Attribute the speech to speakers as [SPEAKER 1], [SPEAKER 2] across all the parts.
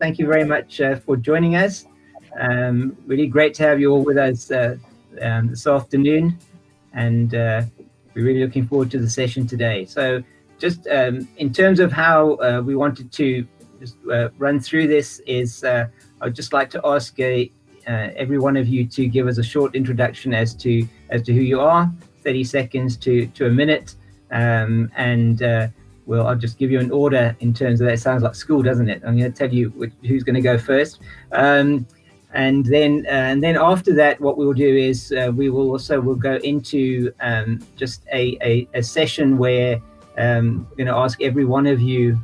[SPEAKER 1] thank you very much for joining us. Really great to have you all with us this afternoon, and we're really looking forward to the session today. So just in terms of how we wanted to just run through this is I'd just like to ask every one of you to give us a short introduction as to who you are, 30 seconds to a minute, and I'll just give you an order in terms of that. It sounds like school, doesn't it? I'm going to tell you who's going to go first, and then after that, what we'll do is we'll go into just a session where we're going to ask every one of you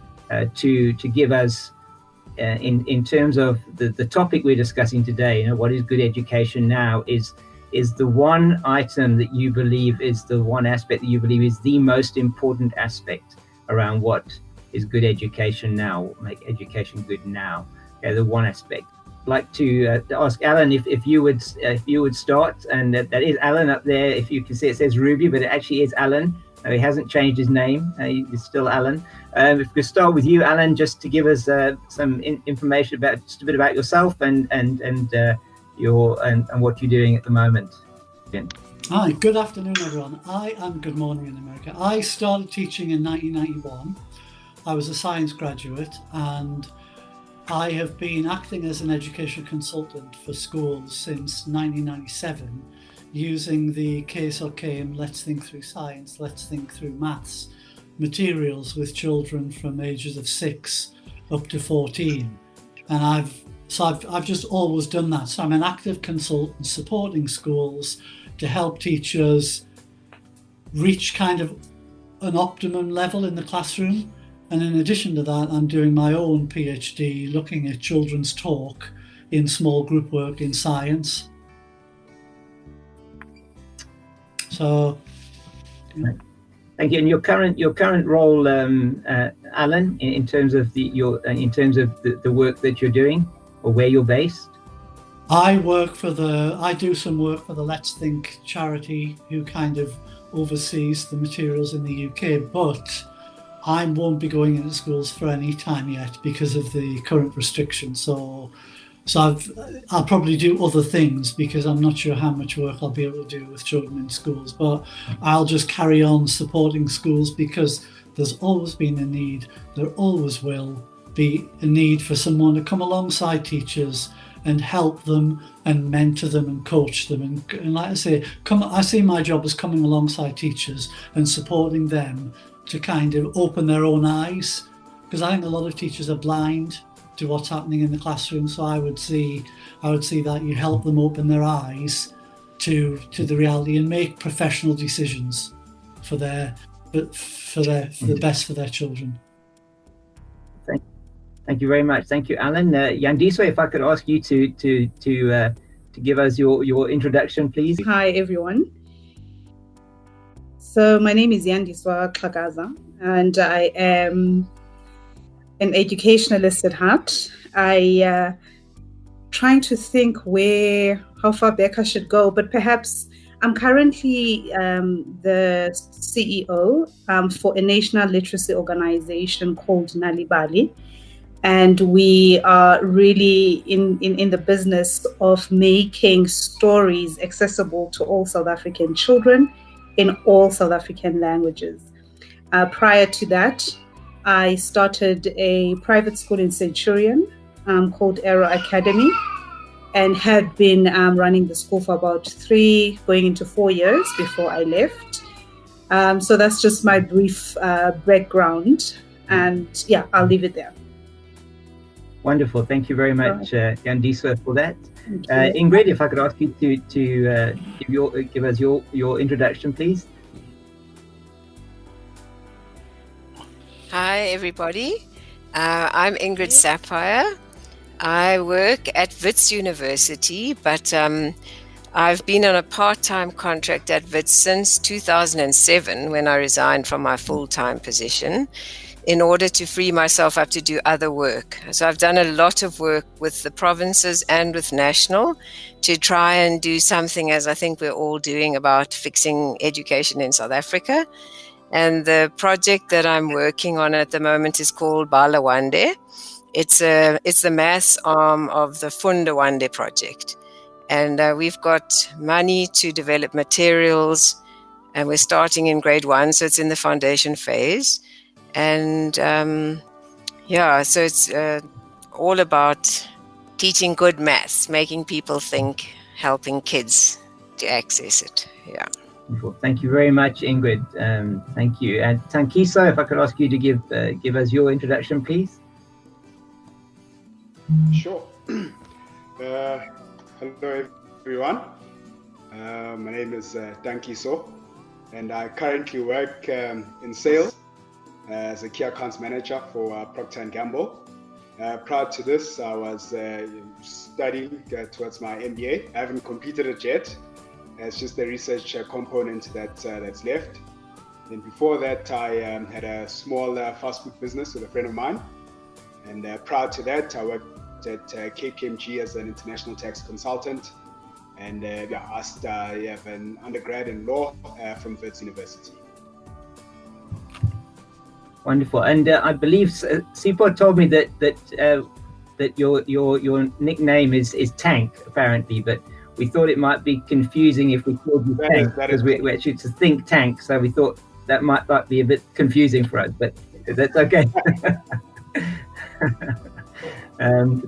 [SPEAKER 1] to give us in terms of the topic we're discussing today. What is good education now is the one item that you believe is the one aspect that you believe is the most important aspect around what is good education now, make education good now. Okay, the one aspect. I'd like to ask Alan if you would start, and that is Alan up there. If you can see, it says Ruby, but it actually is Alan. He hasn't changed his name. He's still Alan. If we could start with you, Alan, just to give us some information about just a bit about yourself and what you're doing at the moment. Again.
[SPEAKER 2] Hi, good afternoon, everyone. Good morning in America. I started teaching in 1991. I was a science graduate, and I have been acting as an education consultant for schools since 1997, using the KSOKM Let's Think Through Science, Let's Think Through Maths materials with children from ages of 6 up to 14. And I've just always done that. So I'm an active consultant supporting schools to help teachers reach kind of an optimum level in the classroom. And in addition to that, I'm doing my own PhD looking at children's talk in small group work in science. So, yeah.
[SPEAKER 1] Thank you. And your current role, Alan, in terms of the work that you're doing, or where you're based?
[SPEAKER 2] I do some work for the Let's Think charity, who kind of oversees the materials in the UK, but I won't be going into schools for any time yet because of the current restrictions. So I'll probably do other things because I'm not sure how much work I'll be able to do with children in schools, but I'll just carry on supporting schools because there's always been a need. There always will be a need for someone to come alongside teachers and help them and mentor them and coach them. And like I say, I see my job as coming alongside teachers and supporting them to kind of open their own eyes, because I think a lot of teachers are blind to what's happening in the classroom. So I would see that you help them open their eyes to the reality and make professional decisions for the best for their children.
[SPEAKER 1] Thank you very much. Thank you, Alan. Yandys, if I could ask you to give us your introduction, please.
[SPEAKER 3] Hi, everyone. So my name is Yandys and I am an educationalist at heart. I trying to think how far back I should go, but perhaps I'm currently the CEO for a national literacy organization called Nalibali. And we are really in the business of making stories accessible to all South African children in all South African languages. Prior to that, I started a private school in Centurion called Aero Academy, and had been running the school for about 3 going into 4 years before I left. So that's just my brief background. And yeah, I'll leave it there.
[SPEAKER 1] Wonderful. Thank you very much, Yandys, for that. Ingrid, if I could ask you to give us your introduction, please.
[SPEAKER 4] Hi, everybody. I'm Ingrid Sapphire. I work at Wits University, but I've been on a part-time contract at Wits since 2007, when I resigned from my full-time position, in order to free myself up to do other work. So I've done a lot of work with the provinces and with national to try and do something, as I think we're all doing, about fixing education in South Africa. And the project that I'm working on at the moment is called Balawande. It's the maths arm of the Funda Wande project. And we've got money to develop materials, and we're starting in grade 1, so it's in the foundation phase. And so it's all about teaching good maths, making people think, helping kids to access it. Yeah.
[SPEAKER 1] Wonderful. Thank you very much, Ingrid. Thank you. And Tankiso, if I could ask you to give us your introduction, please.
[SPEAKER 5] Sure. Hello, everyone. My name is Tankiso, and I currently work in sales as a key accounts manager for Procter & Gamble. Prior to this, I was studying towards my MBA. I haven't completed it yet. It's just the research component that's left. And before that, I had a small fast food business with a friend of mine. And prior to that, I worked at KPMG as an international tax consultant. And I have an undergrad in law from Wits University.
[SPEAKER 1] Wonderful. And I believe Sipho told me that your nickname is Tank, apparently, but we thought it might be confusing if we called you Tank, because we're actually to think tank, so we thought that might be a bit confusing for us, but that's okay.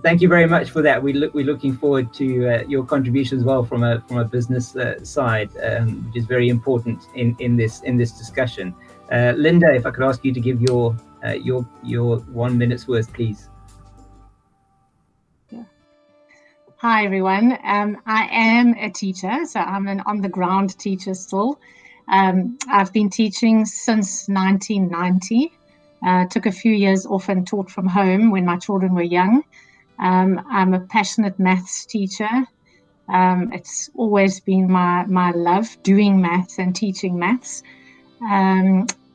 [SPEAKER 1] Thank you very much for that. We're looking forward to your contribution as well from a business side, which is very important in this discussion. Linda, if I could ask you to give your 1 minute's worth, please.
[SPEAKER 6] Hi everyone. I am a teacher, so I'm an on-the-ground teacher still. I've been teaching since 1990. Took a few years off and taught from home when my children were young. I'm a passionate maths teacher. It's always been my love doing maths and teaching maths.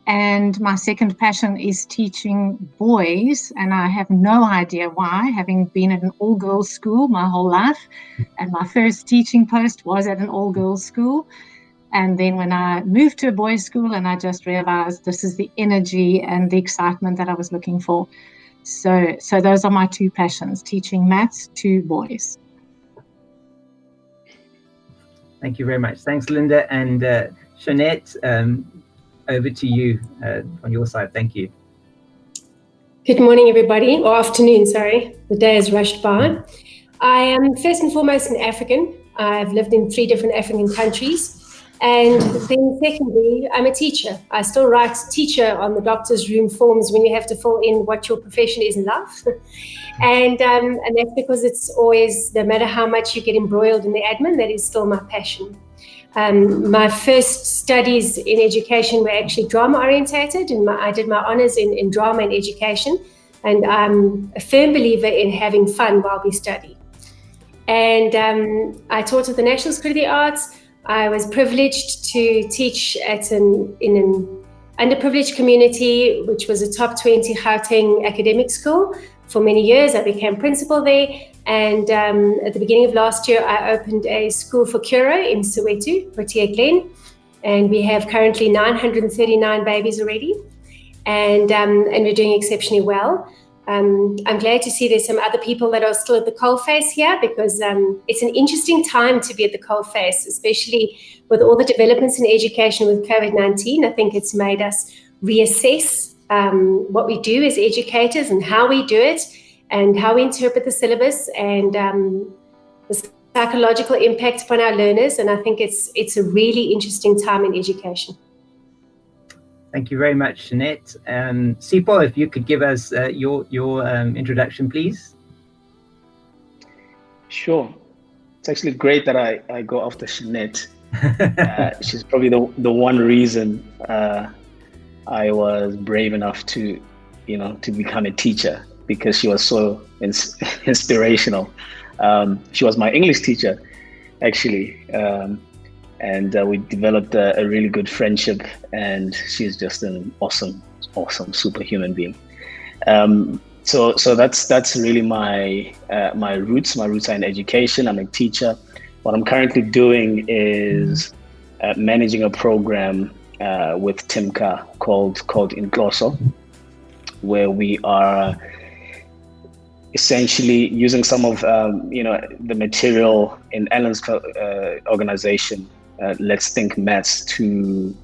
[SPEAKER 6] And my second passion is teaching boys, and I have no idea why, having been at an all-girls school my whole life, and my first teaching post was at an all-girls school. And then when I moved to a boys' school, and I just realized this is the energy and the excitement that I was looking for. So those are my two passions, teaching maths to boys.
[SPEAKER 1] Thank you very much. Thanks, Linda. And Jeanette, over to you on your side. Thank you.
[SPEAKER 7] Good morning, everybody, or afternoon, sorry. The day has rushed by. I am first and foremost an African. I've lived in 3 different African countries. And then secondly, I'm a teacher. I still write teacher on the doctor's room forms when you have to fill in what your profession is in life. And that's because it's always, no matter how much you get embroiled in the admin, that is still my passion. My first studies in education were actually drama orientated, and I did my honors in drama and education. And I'm a firm believer in having fun while we study. And I taught at the National School of the Arts. I was privileged to teach in an underprivileged community, which was a top 20 Gauteng academic school. For many years, I became principal there. And at the beginning of last year, I opened a school for Curo in Soweto, Protea Glen. And we have currently 939 babies already. And we're doing exceptionally well. I'm glad to see there's some other people that are still at the coalface here, because it's an interesting time to be at the coalface, especially with all the developments in education with COVID-19. I think it's made us reassess what we do as educators and how we do it and how we interpret the syllabus and the psychological impact upon our learners. And I think it's a really interesting time in education.
[SPEAKER 1] Thank you very much, Jeanette. Sipho, if you could give us your introduction, please.
[SPEAKER 8] Sure. It's actually great that I go after Jeanette. She's probably the one reason I was brave enough to become a teacher, because she was so inspirational. She was my English teacher, actually. And we developed a really good friendship, and she's just an awesome superhuman being. So that's really my roots. My roots are in education. I'm a teacher. What I'm currently doing is managing a program with TIMCA called Ingrids, where we are essentially using some of the material in Alan's organization, Let's Think Maths, to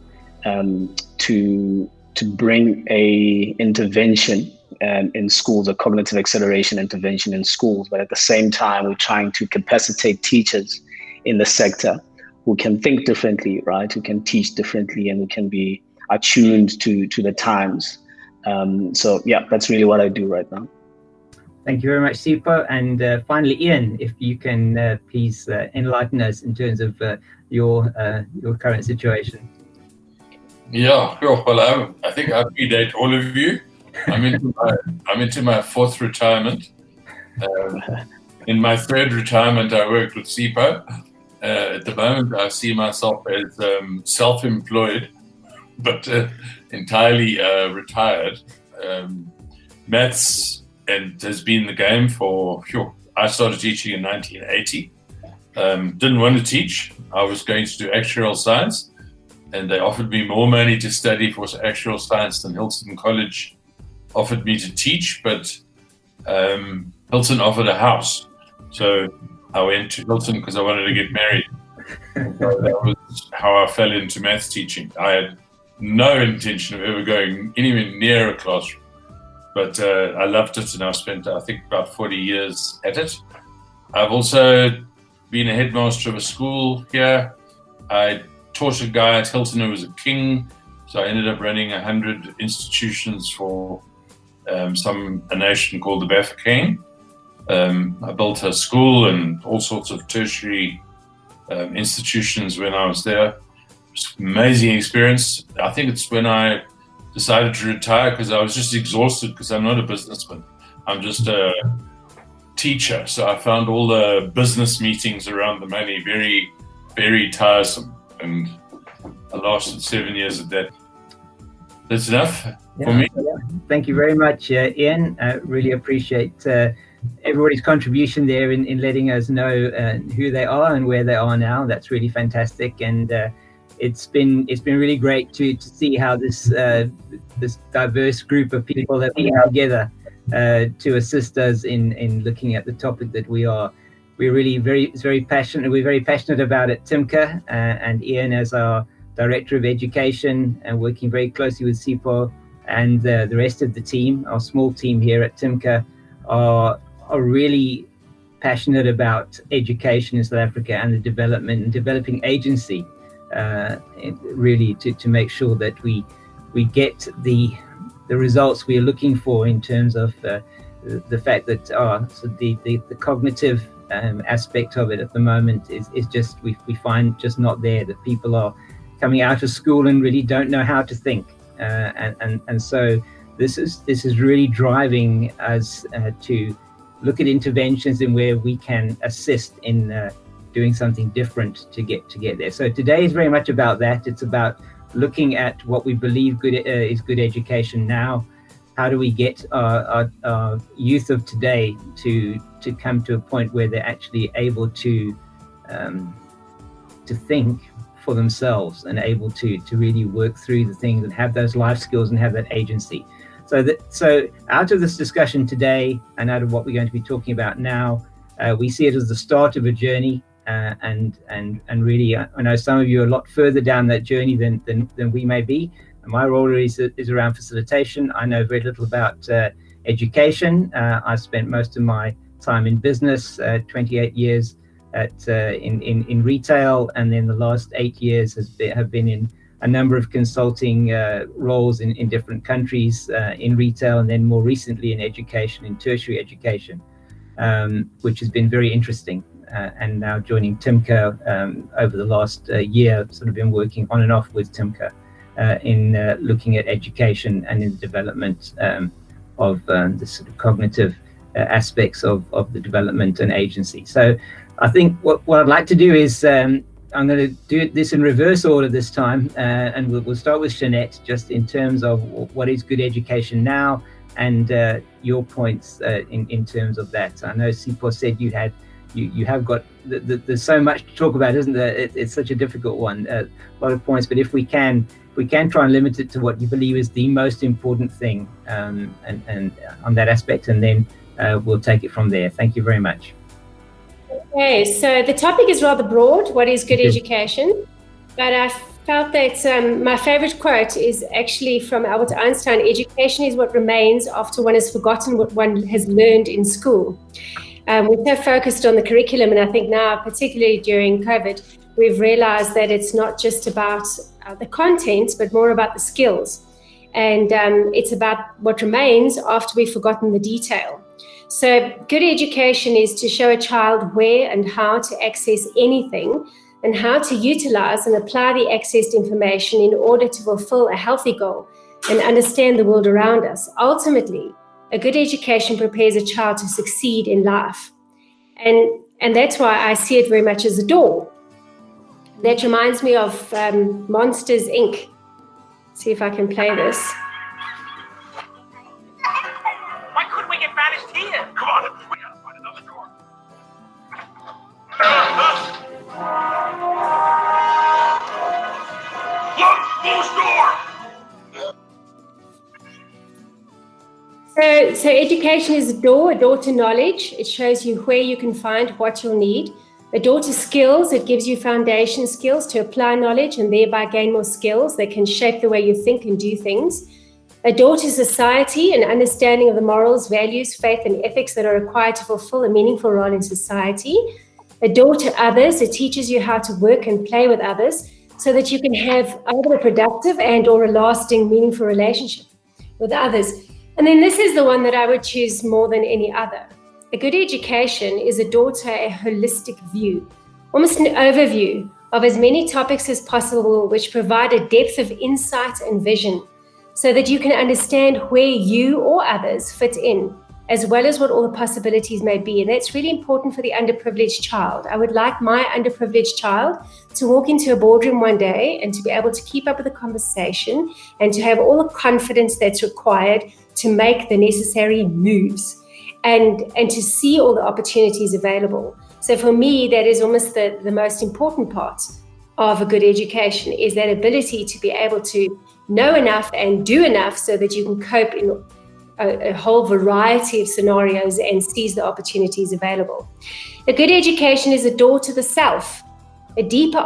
[SPEAKER 8] bring a intervention in schools, a cognitive acceleration intervention in schools. But at the same time, we're trying to capacitate teachers in the sector who can think differently, right? Who can teach differently, and who can be attuned to the times. So yeah, that's really what I do right now.
[SPEAKER 1] Thank you very much, Sipho. And finally, Ian, if you can please enlighten us in terms of your current situation.
[SPEAKER 9] Yeah, sure. Well, I think I predate all of you. I'm into my fourth retirement. In my third retirement, I worked with Sipho. At the moment, I see myself as self-employed, but entirely retired. Maths and has been the game for, I started teaching in 1980. Didn't want to teach. I was going to do actuarial science, and they offered me more money to study for actuarial science than Hilton College offered me to teach, but Hilton offered a house. So I went to Hilton because I wanted to get married. So that was how I fell into maths teaching. I had no intention of ever going anywhere near a classroom, but I loved it, and I've spent, I think, about 40 years at it. I've also been a headmaster of a school here. I taught a guy at Hilton who was a king, so I ended up running 100 institutions for a nation called the Bafokeng. I built a school and all sorts of tertiary institutions when I was there. It was an amazing experience. I think it's when I decided to retire because I was just exhausted, because I'm not a businessman. I'm just a teacher. So I found all the business meetings around the money very, very tiresome. And I lasted 7 years at that. That's enough for me.
[SPEAKER 1] Thank you very much, Ian. Really appreciate everybody's contribution there in letting us know who they are and where they are now. That's really fantastic, and it's been really great to see how this diverse group of people have been together to assist us in looking at the topic that we're really very passionate. We're very passionate about at TIMCA, and Ian as our Director of Education, and working very closely with Sipho and the rest of the team, our small team here at TIMCA, are really passionate about education in South Africa and the development and developing agency, really to make sure that we get the results we are looking for in terms of the fact that so the cognitive aspect of it at the moment is just we find just not there, that people are coming out of school and really don't know how to think, and so this is really driving us to look at interventions in where we can assist in doing something different to get there. So today is very much about that. It's about looking at what we believe is good education now. How do we get our youth of today to come to a point where they're actually able to think for themselves and able to really work through the things and have those life skills and have that agency. So out of this discussion today and out of what we're going to be talking about now, we see it as the start of a journey, and really I know some of you are a lot further down that journey than we may be. And my role is around facilitation. I know very little about education. I spent most of my time in business, 28 years in retail, and then the last 8 years have been in a number of consulting roles in different countries in retail, and then more recently in education, in tertiary education, which has been very interesting. And now joining TIMCA over the last year, sort of been working on and off with TIMCA in looking at education and in the development of the sort of cognitive aspects of the development and agency. So I think what I'd like to do is I'm going to do this in reverse order this time, and we'll start with Jeanette, just in terms of what is good education now, and your points in terms of that. I know Sipho said you have got there's so much to talk about, isn't there? It's such a difficult one, a lot of points. But if we can try and limit it to what you believe is the most important thing, and on that aspect, and then we'll take it from there. Thank you very much.
[SPEAKER 7] Okay, so the topic is rather broad. What is good education? But I felt that my favorite quote is actually from Albert Einstein: education is what remains after one has forgotten what one has learned in school. We're so focused on the curriculum, and I think now, particularly during COVID, we've realized that it's not just about the content, but more about the skills. And it's about what remains after we've forgotten the detail. So good education is to show a child where and how to access anything, and how to utilize and apply the accessed information in order to fulfill a healthy goal and understand the world around us. Ultimately, a good education prepares a child to succeed in life. And that's why I see it very much as a door. That reminds me of Monsters, Inc. See if I can play this.
[SPEAKER 10] Why couldn't we get banished here? Come on, we gotta find another door. Look, closed door!
[SPEAKER 7] So education is a door to knowledge. It shows you where you can find what you'll need. A door to skills, it gives you foundation skills to apply knowledge and thereby gain more skills that can shape the way you think and do things. A door to society, an understanding of the morals, values, faith, and ethics that are required to fulfill a meaningful role in society. A door to others, it teaches you how to work and play with others so that you can have either a productive and or a lasting, meaningful relationship with others. And then this is the one that I would choose more than any other. A good education is a door to a holistic view, almost an overview of as many topics as possible, which provide a depth of insight and vision so that you can understand where you or others fit in, as well as what all the possibilities may be. And that's really important for the underprivileged child. I would like my underprivileged child to walk into a boardroom one day and to be able to keep up with the conversation and to have all the confidence that's required to make the necessary moves and to see all the opportunities available. So for me, that is almost the most important part of a good education, is that ability to be able to know enough and do enough so that you can cope in a whole variety of scenarios and seize the opportunities available. A good education is a door to the self, a deeper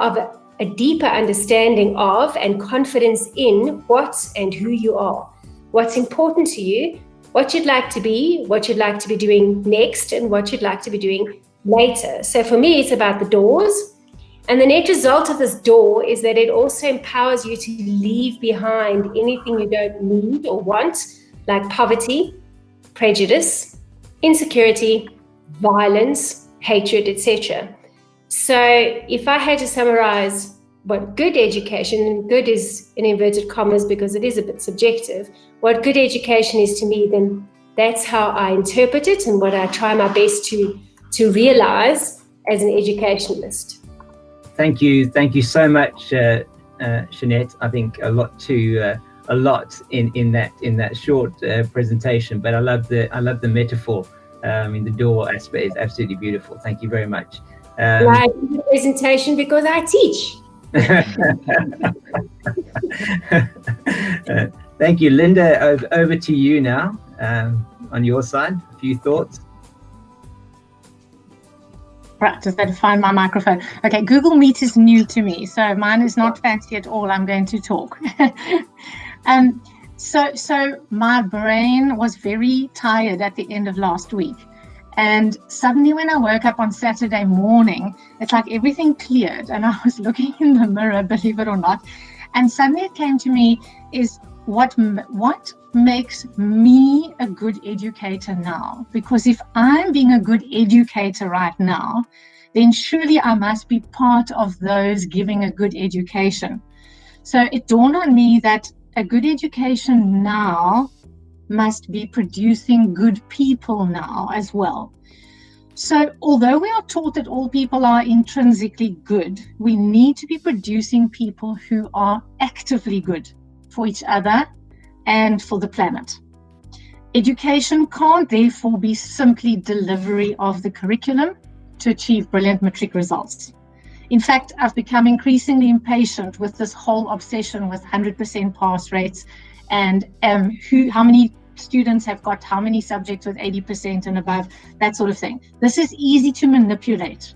[SPEAKER 7] understanding of and confidence in what and who you are, what's important to you, what you'd like to be, what you'd like to be doing next, and what you'd like to be doing later. So for me, it's about the doors. And the net result of this door is that it also empowers you to leave behind anything you don't need or want, like poverty, prejudice, insecurity, violence, hatred, etc. So if I had to summarize what good education, and good is in inverted commas because it is a bit subjective, what good education is to me, then that's how I interpret it and what I try my best to realize as an educationalist.
[SPEAKER 1] Thank you so much, Jeanette. I think a lot in that short presentation, but I love the metaphor. In the door aspect is absolutely beautiful. Thank you very much.
[SPEAKER 7] I do the presentation because I teach.
[SPEAKER 1] Thank you, Linda. Over to you now. On your side, a few thoughts.
[SPEAKER 6] Right, just had to find my microphone. Okay, Google Meet is new to me, so mine is not fancy at all. I'm going to talk. So my brain was very tired at the end of last week. And suddenly when I woke up on Saturday morning, it's like everything cleared. And I was looking in the mirror, believe it or not. And suddenly it came to me is what makes me a good educator now? Because if I'm being a good educator right now, then surely I must be part of those giving a good education. So it dawned on me that a good education now must be producing good people now as well. So although we are taught that all people are intrinsically good, we need to be producing people who are actively good for each other and for the planet. Education can't therefore be simply delivery of the curriculum to achieve brilliant matric results. In fact, I've become increasingly impatient with this whole obsession with 100% pass rates and how many students have got how many subjects with 80% and above, that sort of thing. This is easy to manipulate.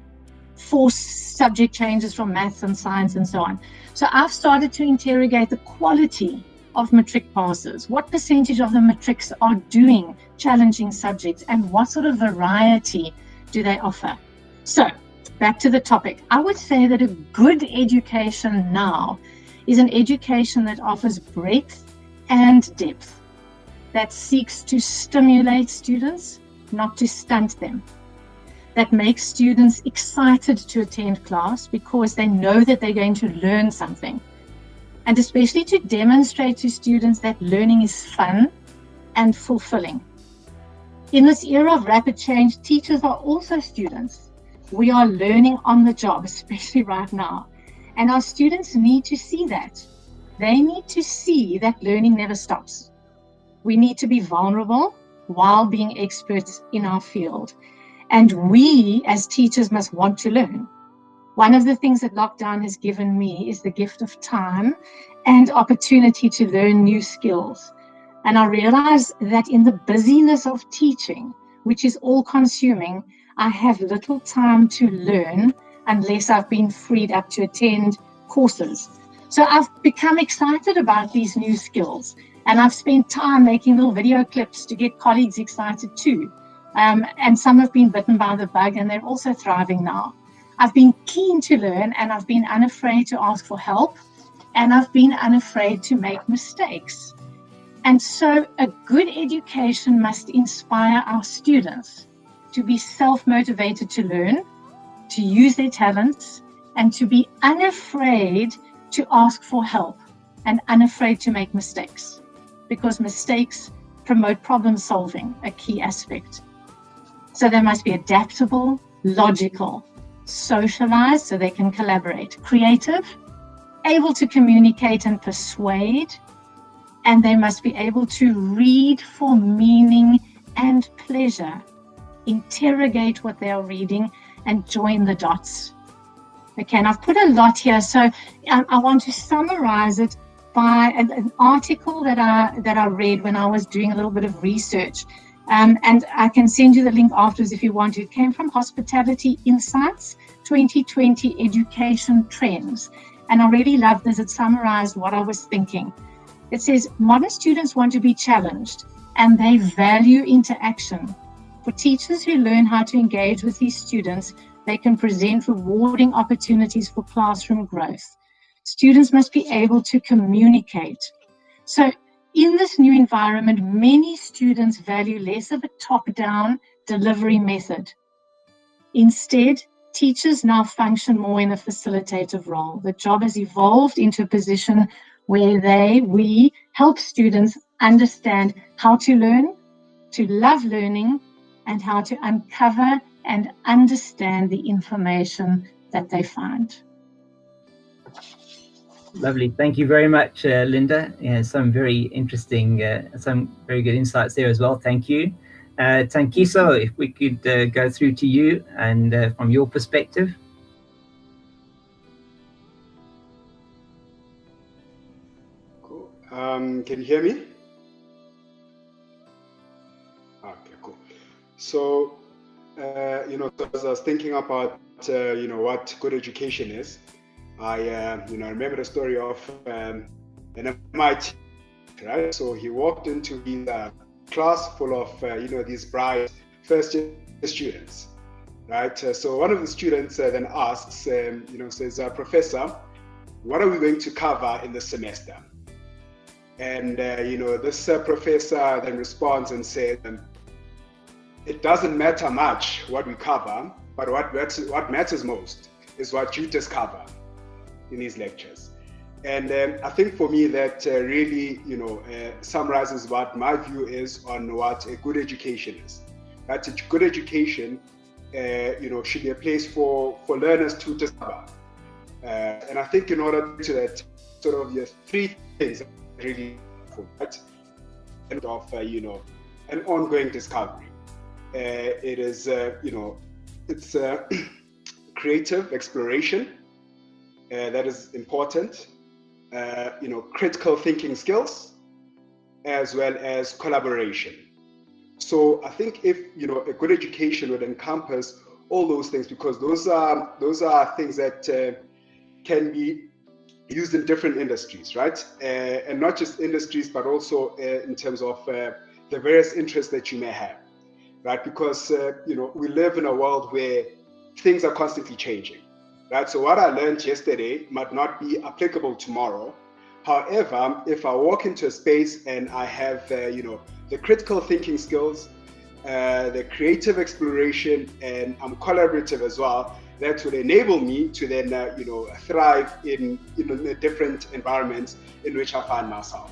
[SPEAKER 6] Force subject changes from maths and science and so on. So I've started to interrogate the quality of matric passes. What percentage of the matrics are doing challenging subjects, and what sort of variety do they offer? So back to the topic. I would say that a good education now is an education that offers breadth and depth, that seeks to stimulate students, not to stunt them, that makes students excited to attend class because they know that they're going to learn something, and especially to demonstrate to students that learning is fun and fulfilling. In this era of rapid change, teachers are also students. We are learning on the job, especially right now, and our students need to see that. They need to see that learning never stops. We need to be vulnerable while being experts in our field. And we as teachers must want to learn. One of the things that lockdown has given me is the gift of time and opportunity to learn new skills. And I realize that in the busyness of teaching, which is all consuming, I have little time to learn unless I've been freed up to attend courses. So I've become excited about these new skills, and I've spent time making little video clips to get colleagues excited too. And some have been bitten by the bug, and they're also thriving now. I've been keen to learn, and I've been unafraid to ask for help, and I've been unafraid to make mistakes. And so a good education must inspire our students to be self-motivated to learn, to use their talents, and to be unafraid to ask for help and unafraid to make mistakes, because mistakes promote problem solving, a key aspect. So they must be adaptable, logical, socialized so they can collaborate, creative, able to communicate and persuade, and they must be able to read for meaning and pleasure, interrogate what they are reading, and join the dots. Okay, and I've put a lot here, so I want to summarize it by an article that I read when I was doing a little bit of research. And I can send you the link afterwards if you want to. It came from Hospitality Insights 2020 Education Trends. And I really loved this. It summarized what I was thinking. It says, modern students want to be challenged and they value interaction. For teachers who learn how to engage with these students, they can present rewarding opportunities for classroom growth. Students must be able to communicate. So in this new environment, many students value less of a top-down delivery method. Instead, teachers now function more in a facilitative role. The job has evolved into a position where we help students understand how to learn, to love learning, and how to uncover and understand the information that they find.
[SPEAKER 1] Lovely. Thank you very much, Linda. Yeah, some very interesting, some very good insights there as well. Thank you. Tankiso, if we could go through to you and from your perspective.
[SPEAKER 5] Cool. Can you hear me? Okay, cool. So, as I was thinking about, what good education is, I remember the story of an MIT, right? So he walked into his class full of, these bright first-year students, right? So one of the students then asks, says, Professor, what are we going to cover in the semester? And, this professor then responds and says, it doesn't matter much what we cover, but what matters most is what you discover in these lectures. And I think for me that really, summarizes what my view is on what a good education is. That a good education, should be a place for learners to discover. And I think in order to that, sort of the three things that really important, and of an ongoing discovery. It is, it's creative exploration. That is important, critical thinking skills, as well as collaboration. So I think if a good education would encompass all those things, because those are things that can be used in different industries, right? And not just industries, but also in terms of the various interests that you may have, right? Because we live in a world where things are constantly changing, right? So what I learned yesterday might not be applicable tomorrow. However, if I walk into a space and I have the critical thinking skills, the creative exploration, and I'm collaborative as well, that would enable me to then thrive in the different environments in which I find myself,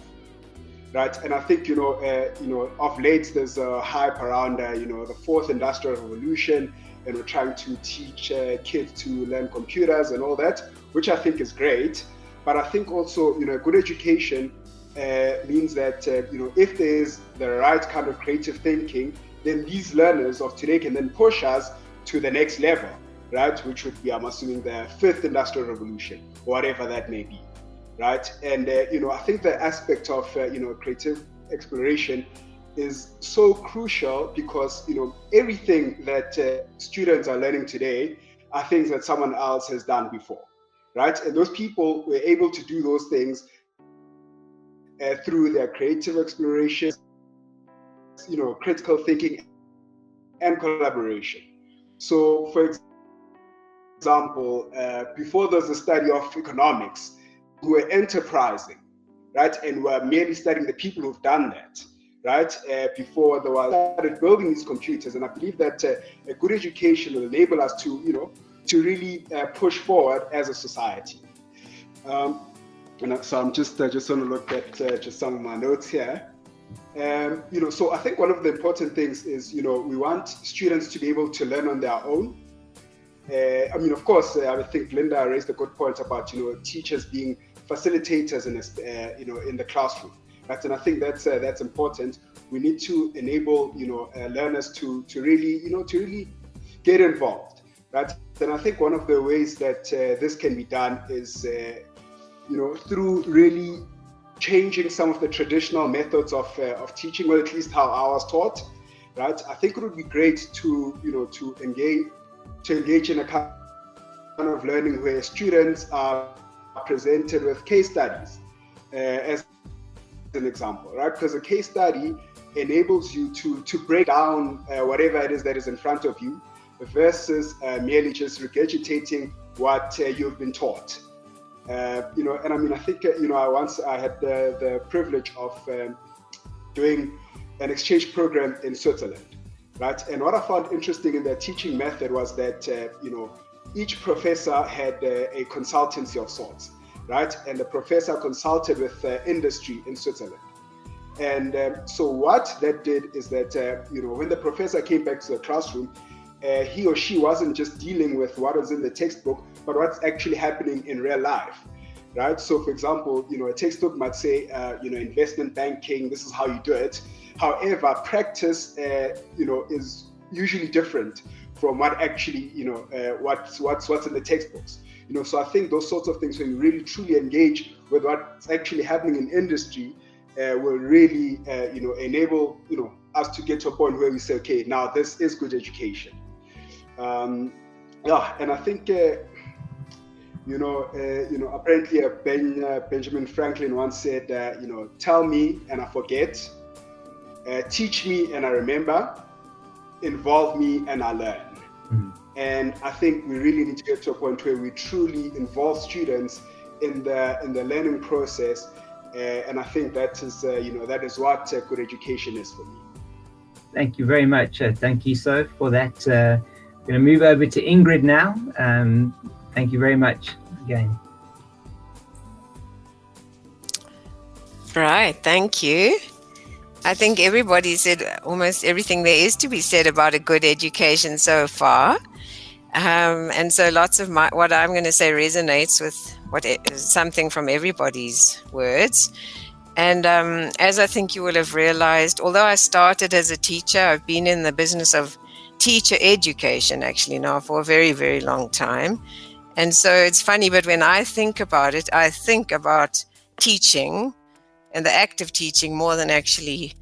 [SPEAKER 5] right? And I think of late there's a hype around the fourth industrial revolution, and we're trying to teach kids to learn computers and all that, which I think is great. But I think also good education means that if there's the right kind of creative thinking, then these learners of today can then push us to the next level, right? Which would be, I'm assuming, the fifth industrial revolution, whatever that may be, right? And I think the aspect of creative exploration is so crucial, because everything that students are learning today are things that someone else has done before, right? And those people were able to do those things through their creative exploration, critical thinking, and collaboration. So, for example, before there's a study of economics, we were enterprising, right? And we're merely studying the people who've done that, right? Before they started building these computers. And I believe that a good education will enable us to, to really push forward as a society. So I'm just want to look at just some of my notes here. So I think one of the important things is, we want students to be able to learn on their own. Of course, I think Linda raised a good point about, teachers being facilitators in the classroom. Right? And I think that's important. We need to enable, learners to really get involved. Right? And I think one of the ways that this can be done is, through really changing some of the traditional methods of teaching, or at least how I was taught, right? I think it would be great to engage in a kind of learning where students are presented with case studies as an example, right? Because a case study enables you to break down whatever it is that is in front of you, versus merely just regurgitating what you've been taught. And I think, I had the privilege of doing an exchange program in Switzerland, right? And what I found interesting in their teaching method was that, each professor had a consultancy of sorts, right? And the professor consulted with industry in Switzerland. And so what that did is that, when the professor came back to the classroom, he or she wasn't just dealing with what was in the textbook, but what's actually happening in real life, right? So, for example, a textbook might say, investment banking, this is how you do it. However, practice, is usually different from what actually, what's in the textbooks. So I think those sorts of things, when you really truly engage with what's actually happening in industry, will really, enable, us to get to a point where we say, okay, now this is good education. And I think, apparently Benjamin Franklin once said, tell me and I forget, teach me and I remember, involve me and I learn. Mm-hmm. And I think we really need to get to a point where we truly involve students in the learning process. And I think that is what good education is for me.
[SPEAKER 1] Thank you very much. Thank you, so for that. I'm going to move over to Ingrid now. Thank you very much again.
[SPEAKER 4] Right, thank you. I think everybody said almost everything there is to be said about a good education so far. And so lots of what I'm going to say resonates with something from everybody's words. And as I think you will have realized, although I started as a teacher, I've been in the business of teacher education actually now for a very, very long time. And so it's funny, but when I think about it, I think about teaching and the act of teaching more than actually,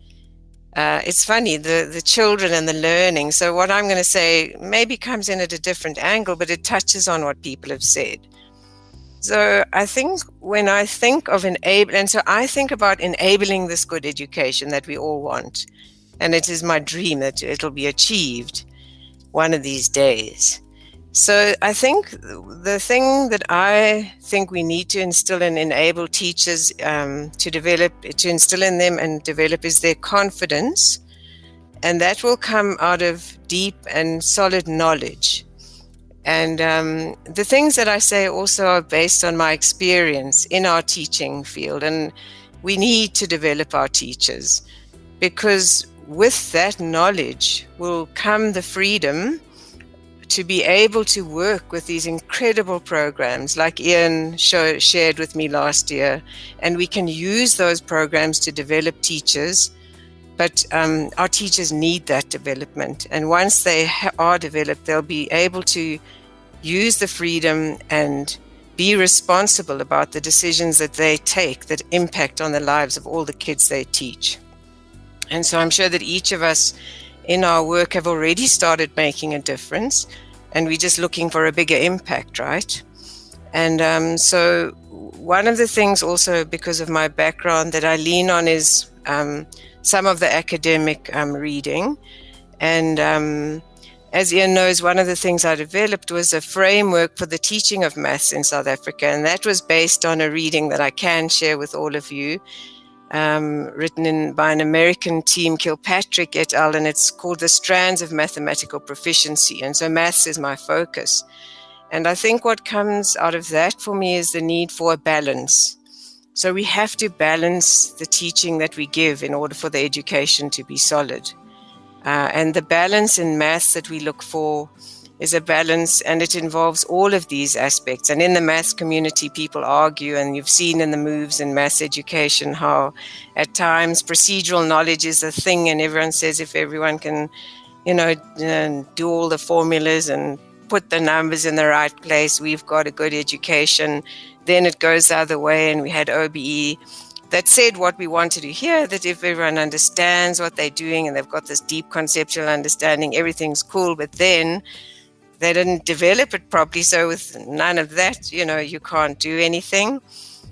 [SPEAKER 4] it's funny, the children and the learning. So what I'm going to say maybe comes in at a different angle, but it touches on what people have said. So I think when I think of I think about enabling this good education that we all want. And it is my dream that it'll be achieved one of these days. So I think the thing that I think we need to instill and enable teachers to instill in them and develop is their confidence. And that will come out of deep and solid knowledge. And the things that I say also are based on my experience in our teaching field. And we need to develop our teachers, because with that knowledge will come the freedom to be able to work with these incredible programs like Ian shared with me last year. And we can use those programs to develop teachers, but our teachers need that development. And once they are developed, they'll be able to use the freedom and be responsible about the decisions that they take that impact on the lives of all the kids they teach. And so I'm sure that each of us in our work have already started making a difference, and we're just looking for a bigger impact, right? And so one of the things also, because of my background, that I lean on is some of the academic reading. And as Ian knows, one of the things I developed was a framework for the teaching of maths in South Africa, and that was based on a reading that I can share with all of you, written by an American team, Kilpatrick et al., and it's called The Strands of Mathematical Proficiency. And so maths is my focus. And I think what comes out of that for me is the need for a balance. So we have to balance the teaching that we give in order for the education to be solid. And the balance in maths that we look for is a balance, and it involves all of these aspects. And in the maths community, people argue, and you've seen in the moves in maths education how at times procedural knowledge is a thing, and everyone says if everyone can, do all the formulas and put the numbers in the right place, we've got a good education. Then it goes the other way, and we had OBE that said what we wanted to hear, that if everyone understands what they're doing and they've got this deep conceptual understanding, everything's cool. But then they didn't develop it properly. So with none of that, you can't do anything.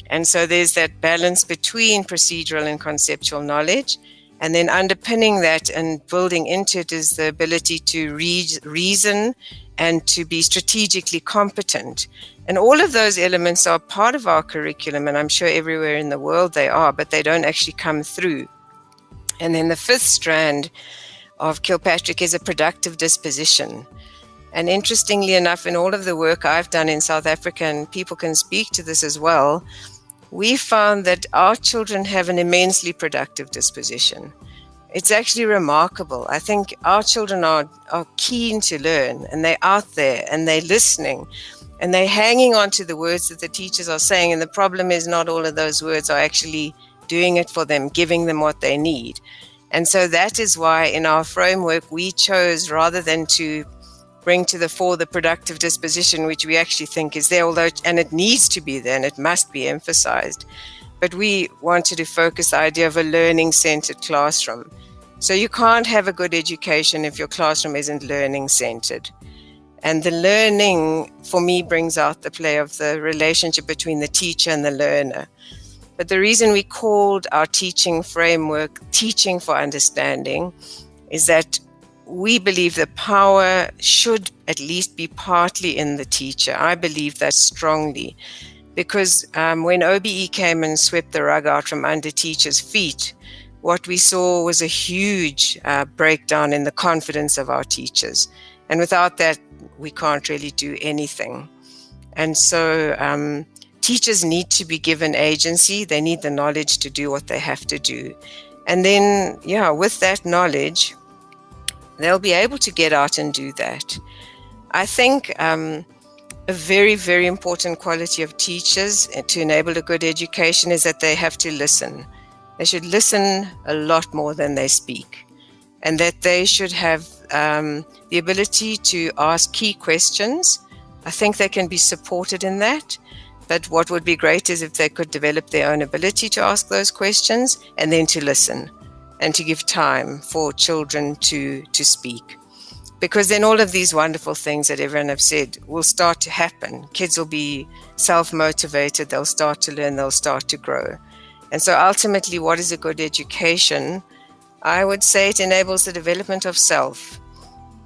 [SPEAKER 4] And so there's that balance between procedural and conceptual knowledge. And then underpinning that and building into it is the ability to reason and to be strategically competent. And all of those elements are part of our curriculum, and I'm sure everywhere in the world they are, but they don't actually come through. And then the fifth strand of Kilpatrick is a productive disposition. And interestingly enough, in all of the work I've done in South Africa, and people can speak to this as well, we found that our children have an immensely productive disposition. It's actually remarkable. I think our children are keen to learn, and they're out there and they're listening and they're hanging on to the words that the teachers are saying. And the problem is not all of those words are actually doing it for them, giving them what they need. And so that is why in our framework, we chose, rather than to bring to the fore the productive disposition, which we actually think is there, and it needs to be there and it must be emphasized. But we wanted to focus the idea of a learning-centered classroom. So you can't have a good education if your classroom isn't learning-centered. And the learning, for me, brings out the play of the relationship between the teacher and the learner. But the reason we called our teaching framework Teaching for Understanding is that we believe the power should at least be partly in the teacher. I believe that strongly, because when OBE came and swept the rug out from under teachers' feet, what we saw was a huge breakdown in the confidence of our teachers. And without that, we can't really do anything. And so teachers need to be given agency. They need the knowledge to do what they have to do. And then, with that knowledge, they'll be able to get out and do that. I think a very, very important quality of teachers to enable a good education is that they have to listen. They should listen a lot more than they speak, and that they should have the ability to ask key questions. I think they can be supported in that, But what would be great is if they could develop their own ability to ask those questions and then to listen and to give time for children to speak. Because then all of these wonderful things that everyone have said will start to happen. Kids will be self-motivated, they'll start to learn, they'll start to grow. And so ultimately, what is a good education? I would say it enables the development of self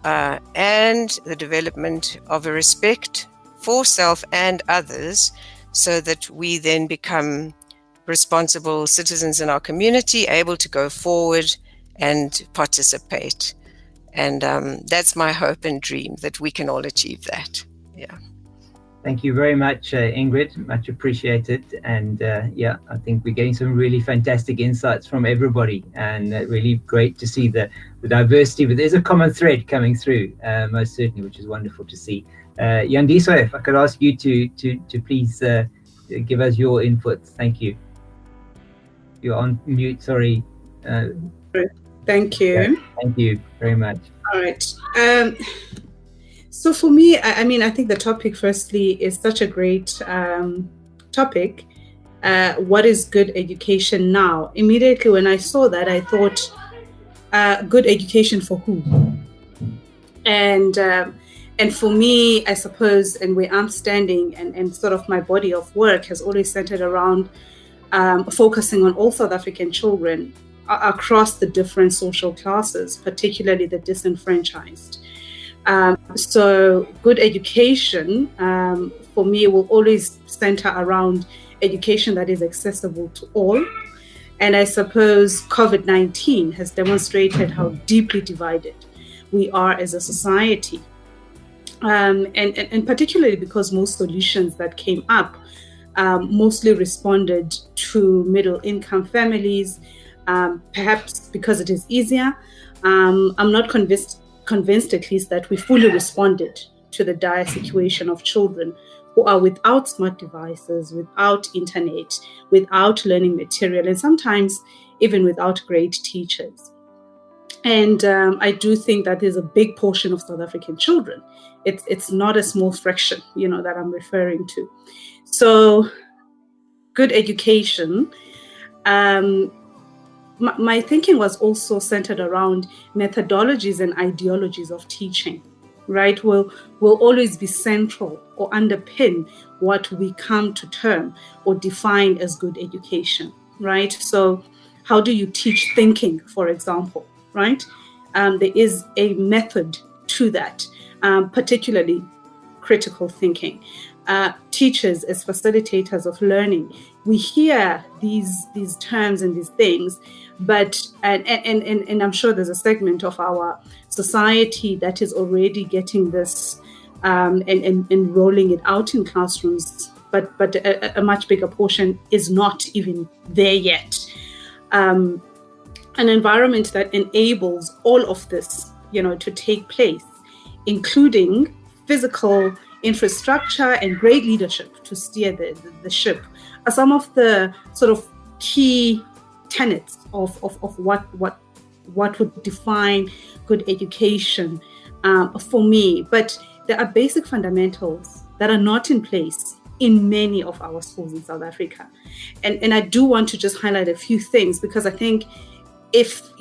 [SPEAKER 4] and the development of a respect for self and others, so that we then become responsible citizens in our community, able to go forward and participate. And that's my hope and dream, that we can all achieve that. Yeah.
[SPEAKER 1] Thank you very much, Ingrid. Much appreciated. And yeah, I think we're getting some really fantastic insights from everybody, and really great to see the diversity. But there's a common thread coming through, most certainly, which is wonderful to see. Yandys, if I could ask you to please give us your inputs. Thank you. You're on mute. Sorry.
[SPEAKER 3] Thank you.
[SPEAKER 1] Yeah, thank you very much.
[SPEAKER 3] All right. So for me, I mean, I think the topic, firstly, is such a great topic. What is good education now? Immediately when I saw that, I thought, good education for who? And for me, I suppose, and where I'm standing, and sort of my body of work has always centered around focusing on all South African children across the different social classes, particularly the disenfranchised. So good education, for me, will always center around education that is accessible to all. And I suppose COVID-19 has demonstrated how deeply divided we are as a society. And particularly because most solutions that came up mostly responded to middle-income families, perhaps because it is easier. I'm not convinced at least that we fully responded to the dire situation of children who are without smart devices, without internet, without learning material, and sometimes even without great teachers. And I do think that there's a big portion of South African children. It's not a small fraction, that I'm referring to. So good education. My thinking was also centered around methodologies and ideologies of teaching, right? Will always be central or underpin what we come to term or define as good education, right? So how do you teach thinking, for example, right? There is a method to that, particularly critical thinking. Teachers as facilitators of learning, we hear these terms and these things, but and I'm sure there's a segment of our society that is already getting this and rolling it out in classrooms, but a much bigger portion is not even there yet. An environment that enables all of this, to take place, including physical infrastructure and great leadership to steer the ship, are some of the sort of key tenets of what would define good education for me. But there are basic fundamentals that are not in place in many of our schools in South Africa. And I do want to just highlight a few things, because I think if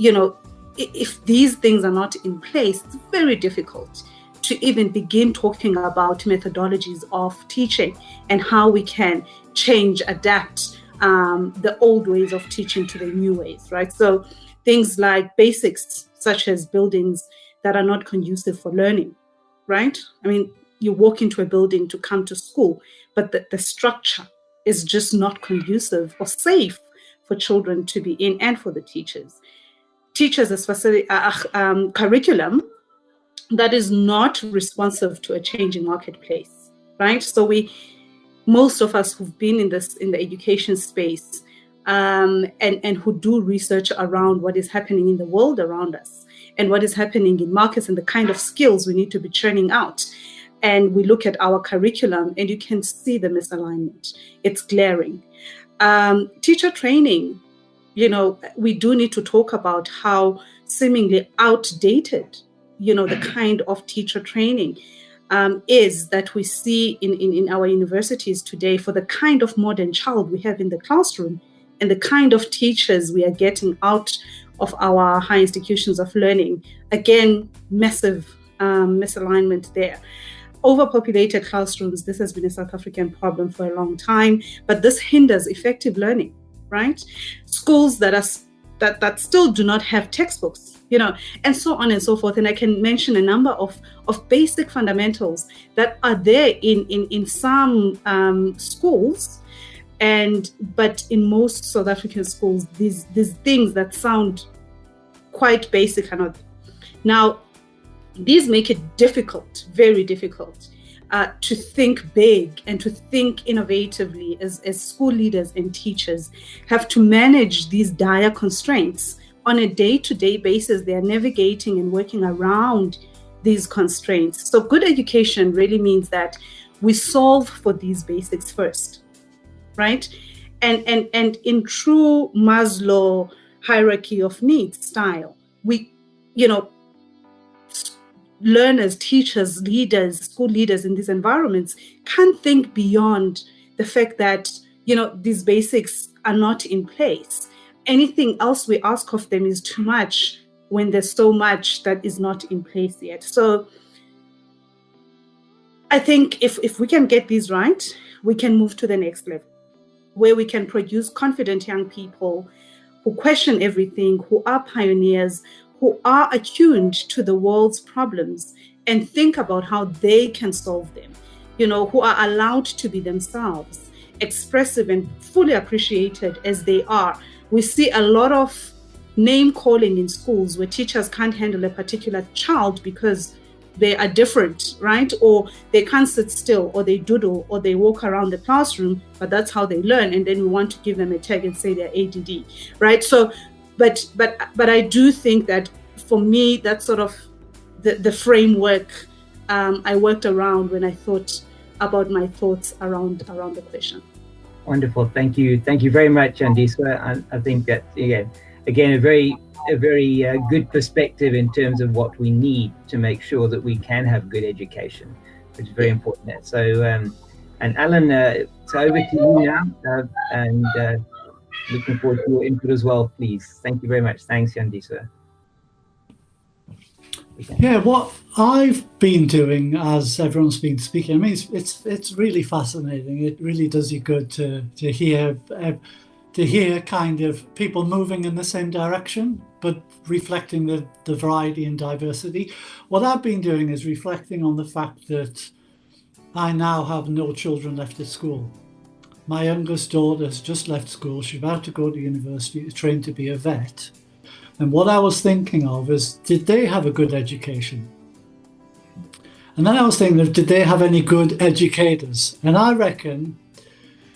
[SPEAKER 3] these things are not in place, it's very difficult to even begin talking about methodologies of teaching and how we can change, adapt the old ways of teaching to the new ways, right? So things like basics, such as buildings that are not conducive for learning, right? I mean, you walk into a building to come to school, but the structure is just not conducive or safe for children to be in and for the teachers. Teachers as curriculum that is not responsive to a changing marketplace, right? So most of us who've been in the education space and who do research around what is happening in the world around us and what is happening in markets and the kind of skills we need to be churning out. And we look at our curriculum and you can see the misalignment. It's glaring. Teacher training, we do need to talk about how seemingly outdated, the kind of teacher training is that we see in our universities today for the kind of modern child we have in the classroom and the kind of teachers we are getting out of our high institutions of learning. Again, massive misalignment there. Overpopulated classrooms, this has been a South African problem for a long time, but this hinders effective learning, right? Schools that still do not have textbooks, and so on and so forth. And I can mention a number of basic fundamentals that are there in some schools, but in most South African schools, these things that sound quite basic are not. Now, these make it difficult, very difficult, to think big and to think innovatively as school leaders and teachers have to manage these dire constraints on a day-to-day basis. They are navigating and working around these constraints. So good education really means that we solve for these basics first, right? And in true Maslow hierarchy of needs style, we, learners, teachers, leaders, school leaders in these environments can't think beyond the fact that, these basics are not in place. Anything else we ask of them is too much when there's so much that is not in place yet. So I think if we can get these right, we can move to the next level, where we can produce confident young people who question everything, who are pioneers, who are attuned to the world's problems and think about how they can solve them, who are allowed to be themselves, expressive and fully appreciated as they are. We see a lot of name calling in schools where teachers can't handle a particular child because they are different, right? Or they can't sit still, or they doodle, or they walk around the classroom, but that's how they learn. And then we want to give them a tag and say they're ADD, right? So, but I do think that for me, that's sort of the framework I worked around when I thought about my thoughts around the question.
[SPEAKER 1] Wonderful, thank you very much, Yandi. So I think that again a very good perspective in terms of what we need to make sure that we can have good education, which is very important there. So and Alan, so over to you now, and looking forward to your input as well, please. Thank you very much. Thanks, Yandi, sir.
[SPEAKER 2] Yeah, what I've been doing as everyone's been speaking, I mean, it's really fascinating. It really does you good to hear kind of people moving in the same direction, but reflecting the variety and diversity. What I've been doing is reflecting on the fact that I now have no children left at school. My youngest daughter has just left school. She's about to go to university to train to be a vet. And what I was thinking of is, did they have a good education? And then I was thinking of, did they have any good educators? And I reckon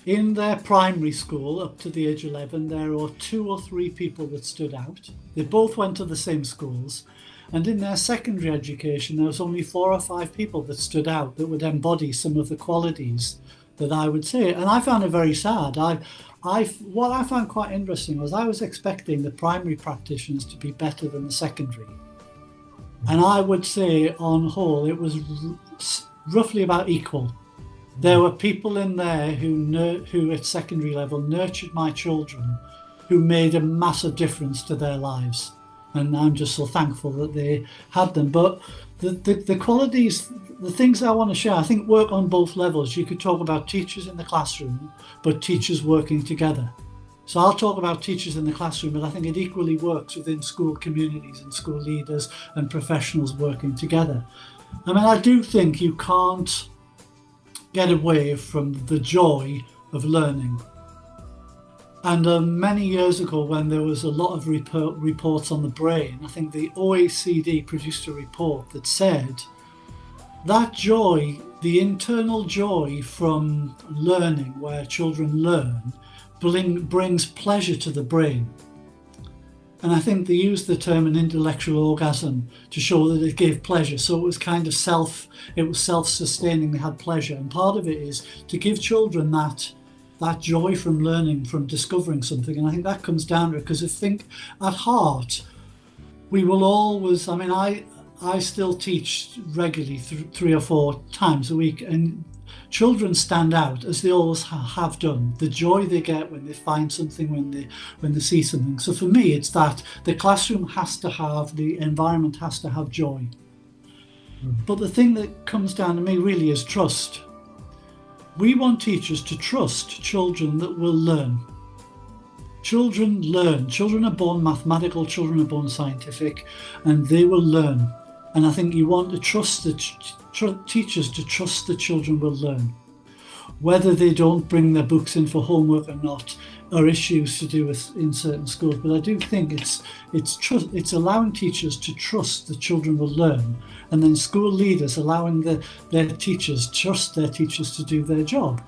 [SPEAKER 2] in their primary school, up to the age of 11, there are 2 or 3 people that stood out. They both went to the same schools. And in their secondary education, there was only 4 or 5 people that stood out that would embody some of the qualities that I would say. And I found it very sad. What I found quite interesting was I was expecting the primary practitioners to be better than the secondary. And I would say on whole, it was roughly about equal. There were people in there who at secondary level nurtured my children, who made a massive difference to their lives. And I'm just so thankful that they had them. But the qualities, the things I want to share, I think work on both levels. You could talk about teachers in the classroom, but teachers working together. So I'll talk about teachers in the classroom, but I think it equally works within school communities and school leaders and professionals working together. I mean, I do think you can't get away from the joy of learning. And many years ago, when there was a lot of reports on the brain, I think the OECD produced a report that said that joy, the internal joy from learning, where children learn, brings pleasure to the brain. And I think they used the term an intellectual orgasm to show that it gave pleasure. So it was kind of self-sustaining, they had pleasure. And part of it is to give children that joy from learning, from discovering something. And I think that comes down to it, because I think at heart, we will always, I mean, I still teach regularly 3 or 4 times a week, and children stand out, as they always have done. The joy they get when they find something, when they see something. So for me, it's that the classroom has to have, the environment has to have joy. But the thing that comes down to me really is trust. We want teachers to trust children that will learn. Children learn. Children are born mathematical, children are born scientific, and they will learn. And I think you want to trust the teachers to trust the children will learn. Whether they don't bring their books in for homework or not are issues to do with in certain schools. But I do think it's allowing teachers to trust the children will learn, and then school leaders allowing their teachers trust their teachers to do their job.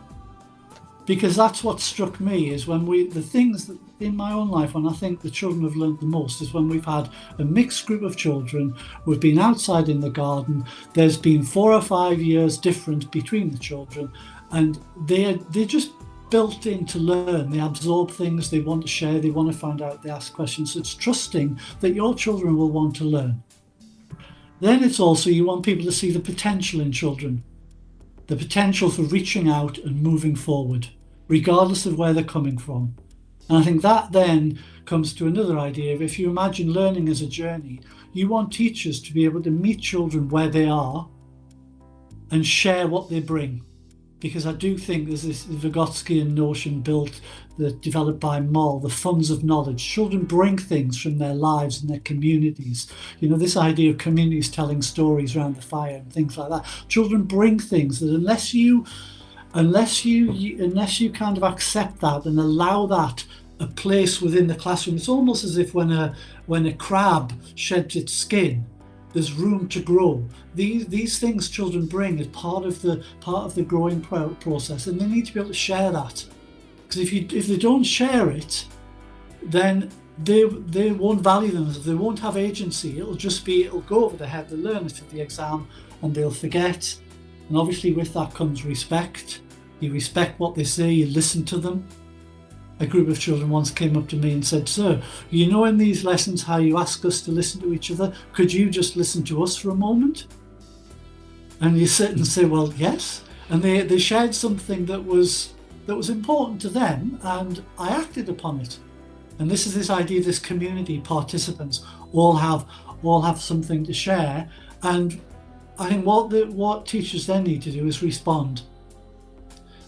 [SPEAKER 2] Because that's what struck me, is when the things that in my own life, when I think the children have learned the most, is when we've had a mixed group of children, we've been outside in the garden, there's been 4 or 5 years difference between the children, and they're just built in to learn. They absorb things, they want to share, they want to find out, they ask questions. So it's trusting that your children will want to learn. Then it's also, you want people to see the potential in children, the potential for reaching out and moving forward, regardless of where they're coming from. And I think that then comes to another idea of, if you imagine learning as a journey, you want teachers to be able to meet children where they are and share what they bring. Because I do think there's this Vygotskian notion developed by Moll, the funds of knowledge. Children bring things from their lives and their communities. You know, this idea of communities telling stories around the fire and things like that. Children bring things that unless you kind of accept that and allow that a place within the classroom, it's almost as if when a crab sheds its skin, there's room to grow. These things children bring as part of the growing process, and they need to be able to share that. Because if they don't share it, then they won't value them, they won't have agency. It'll go over their head. They'll learn it at the exam and they'll forget. And obviously with that comes respect. You respect what they say, you listen to them. A group of children once came up to me and said, "Sir, you know in these lessons how you ask us to listen to each other? Could you just listen to us for a moment?" And you sit and say, "Well, yes." And they shared something that was important to them, and I acted upon it. And this is this idea of this community, participants all have something to share. And I think what teachers then need to do is respond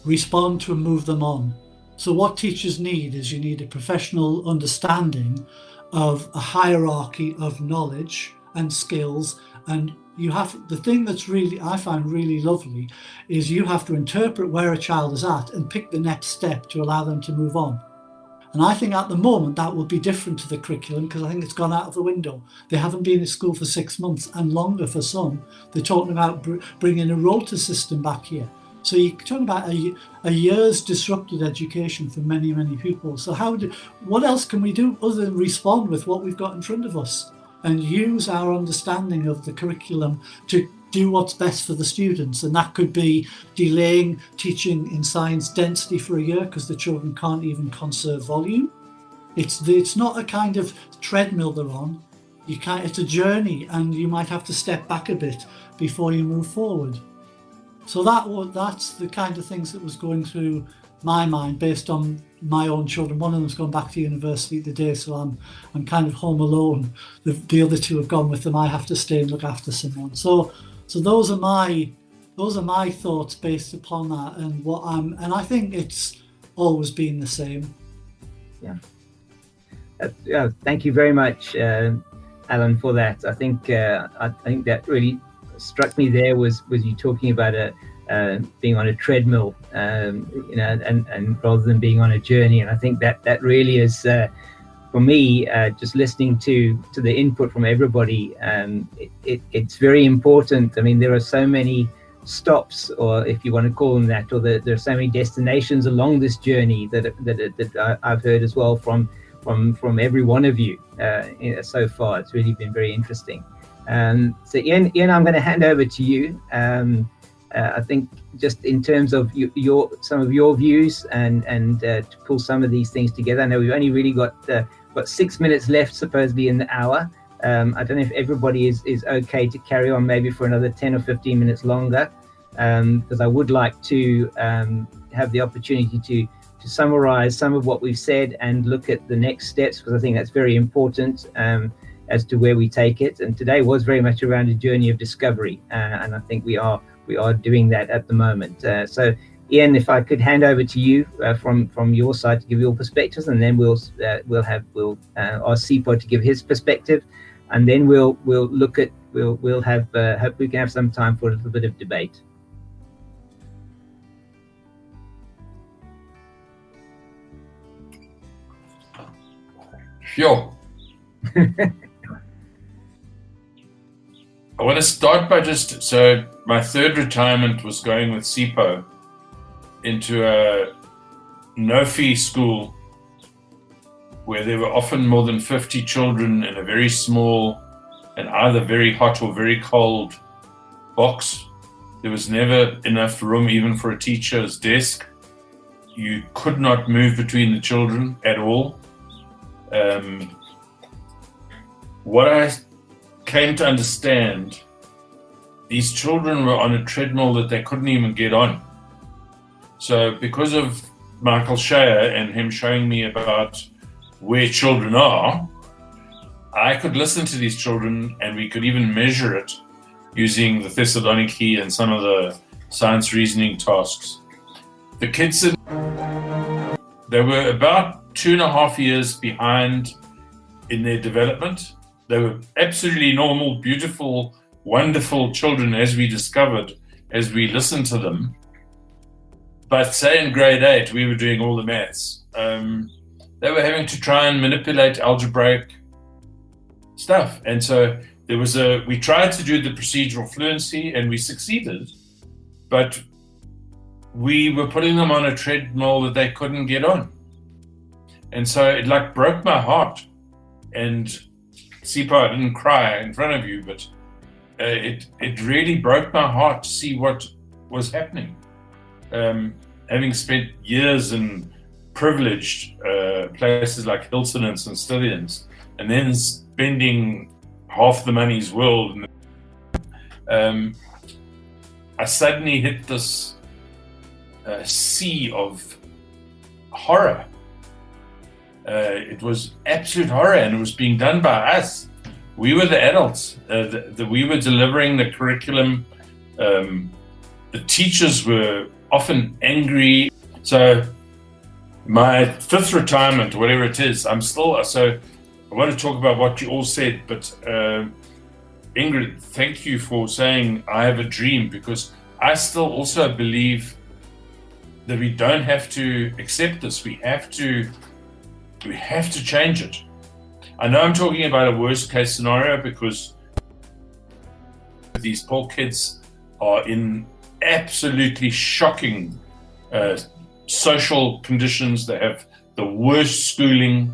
[SPEAKER 2] to and move them on. So what teachers need is, you need a professional understanding of a hierarchy of knowledge and skills, and the thing that's really, I find really lovely, is you have to interpret where a child is at and pick the next step to allow them to move on. And I think at the moment that will be different to the curriculum, because I think it's gone out of the window. They haven't been at school for 6 months and longer for some. They're talking about bringing a rota system back here. So you're talking about a year's disrupted education for many, many people. So what else can we do other than respond with what we've got in front of us and use our understanding of the curriculum to do what's best for the students? And that could be delaying teaching in science density for a year because the children can't even conserve volume. It's not a kind of treadmill they're on. It's a journey, and you might have to step back a bit before you move forward. So that's the kind of things that was going through my mind based on my own children. One of them's gone back to university today, so I'm kind of home alone. The other two have gone with them. I have to stay and look after someone. So those are my thoughts based upon that, and I think it's always been the same.
[SPEAKER 1] Yeah. Thank you very much, Alan, for that. I think that really struck me there was you talking about being on a treadmill, and rather than being on a journey. And I think that really is, for me, just listening to the input from everybody, it's very important. I mean, there are so many stops, or if you want to call them that, or there are so many destinations along this journey that I've heard as well from every one of you so far. It's really been very interesting. So Ian, I'm going to hand over to you. I think just in terms of some of your views and to pull some of these things together. I know we've only really got 6 minutes left, supposedly, in the hour. I don't know if everybody is okay to carry on maybe for another 10 or 15 minutes longer, because I would like to have the opportunity to summarize some of what we've said and look at the next steps, because I think that's very important as to where we take it. And today was very much around a journey of discovery, and I think we are doing that at the moment. So Ian, if I could hand over to you from your side to give your perspectives, and then we'll ask Sipho to give his perspective, and then we'll look at we'll have hope we can have some time for a little bit of debate.
[SPEAKER 9] Sure. I want to start by so my third retirement was going with Sipho into a no-fee school where there were often more than 50 children in a very small and either very hot or very cold box. There was never enough room even for a teacher's desk. You could not move between the children at all. What I came to understand, these children were on a treadmill that they couldn't even get on. So because of Michael Shea and him showing me about where children are, I could listen to these children, and we could even measure it using the Thessaloniki and some of the science reasoning tasks. The kids, they were about 2.5 years behind in their development. They were absolutely normal, beautiful, wonderful children, as we discovered as we listened to them. But say in grade 8, we were doing all the maths. They were having to try and manipulate algebraic stuff. And so we tried to do the procedural fluency, and we succeeded, but we were putting them on a treadmill that they couldn't get on. And so it broke my heart. And Sipho, I didn't cry in front of you, but it really broke my heart to see what was happening. Having spent years in privileged places like Hilton and St. Stithians, and then spending half the money's world, I suddenly hit this sea of horror. It was absolute horror, and it was being done by us. We were the adults. We were delivering the curriculum. The teachers were often angry. So my fifth retirement, whatever it is, I'm still, so I want to talk about what you all said, but Ingrid, thank you for saying I have a dream, because I still also believe that we don't have to accept this. We have to change it. I know I'm talking about a worst case scenario, because these poor kids are in absolutely shocking social conditions. They have the worst schooling.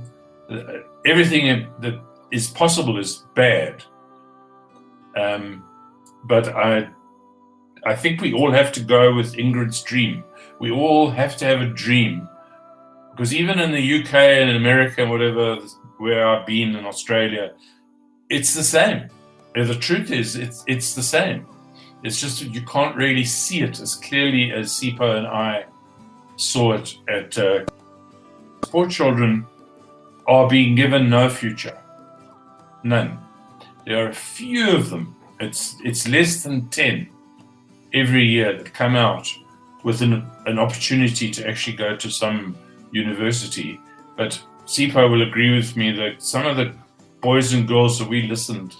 [SPEAKER 9] Everything that is possible is bad. But I think we all have to go with Ingrid's dream. We all have to have a dream. Because even in the UK and in America and whatever, where I've been in Australia, it's the same. The truth is, it's the same. It's just you can't really see it as clearly as Sipho and I saw it at poor children are being given no future. None. There are a few of them. It's less than 10 every year that come out with an opportunity to actually go to some university. But Sipho will agree with me that some of the boys and girls that we listened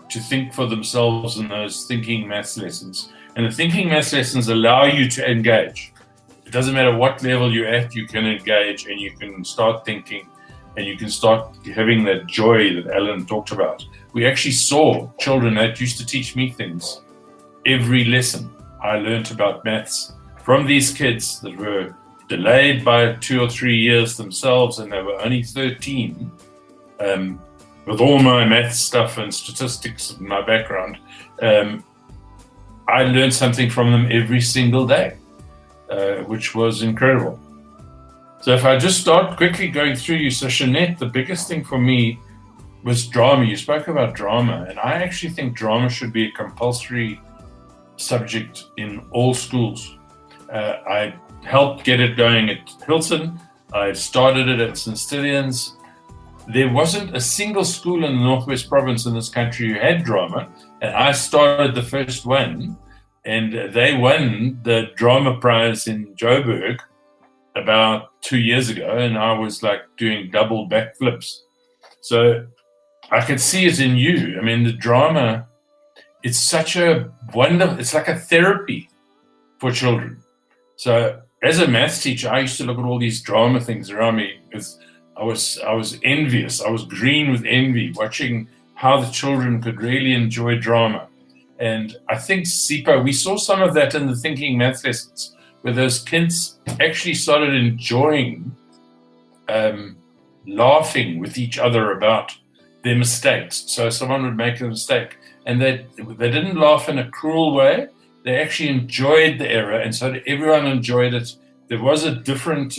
[SPEAKER 9] to think for themselves in those thinking maths lessons. And the thinking maths lessons allow you to engage. It doesn't matter what level you're at, you can engage, and you can start thinking, and you can start having that joy that Alan talked about. We actually saw children that used to teach me things. Every lesson I learned about maths from these kids that were delayed by 2 or 3 years themselves, and they were only 13. With all my math stuff and statistics in my background, I learned something from them every single day, which was incredible. So if I just start quickly going through you, so Jeanette, the biggest thing for me was drama. You spoke about drama, and I actually think drama should be a compulsory subject in all schools. I helped get it going at Hilton. I started it at St. Stithians. There wasn't a single school in the Northwest Province in this country who had drama, and I started the first one, and they won the drama prize in Joburg about 2 years ago, and I was like doing double backflips. So I could see it in you. I mean, the drama, it's such a wonderful, it's like a therapy for children. So as a maths teacher, I used to look at all these drama things around me because I was envious. I was green with envy, watching how the children could really enjoy drama. And I think, Sipho, we saw some of that in the thinking maths lessons, where those kids actually started enjoying laughing with each other about their mistakes. So someone would make a mistake, and they didn't laugh in a cruel way. They actually enjoyed the error, and so everyone enjoyed it. There was a different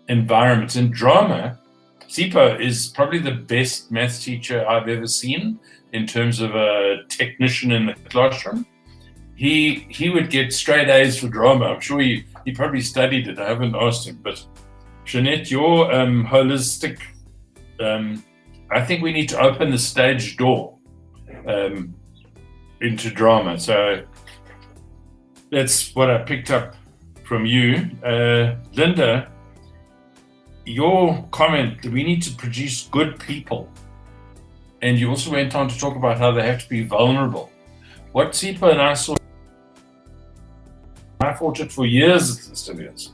[SPEAKER 9] environment. In drama, Sipho is probably the best maths teacher I've ever seen in terms of a technician in the classroom. He would get straight A's for drama. I'm sure he probably studied it. I haven't asked him. But Jeanette, your holistic, I think we need to open the stage door into drama. So that's what I picked up from you. Linda, your comment that we need to produce good people. And you also went on to talk about how they have to be vulnerable. What Sipho and I saw, I fought it for years at the Stithians.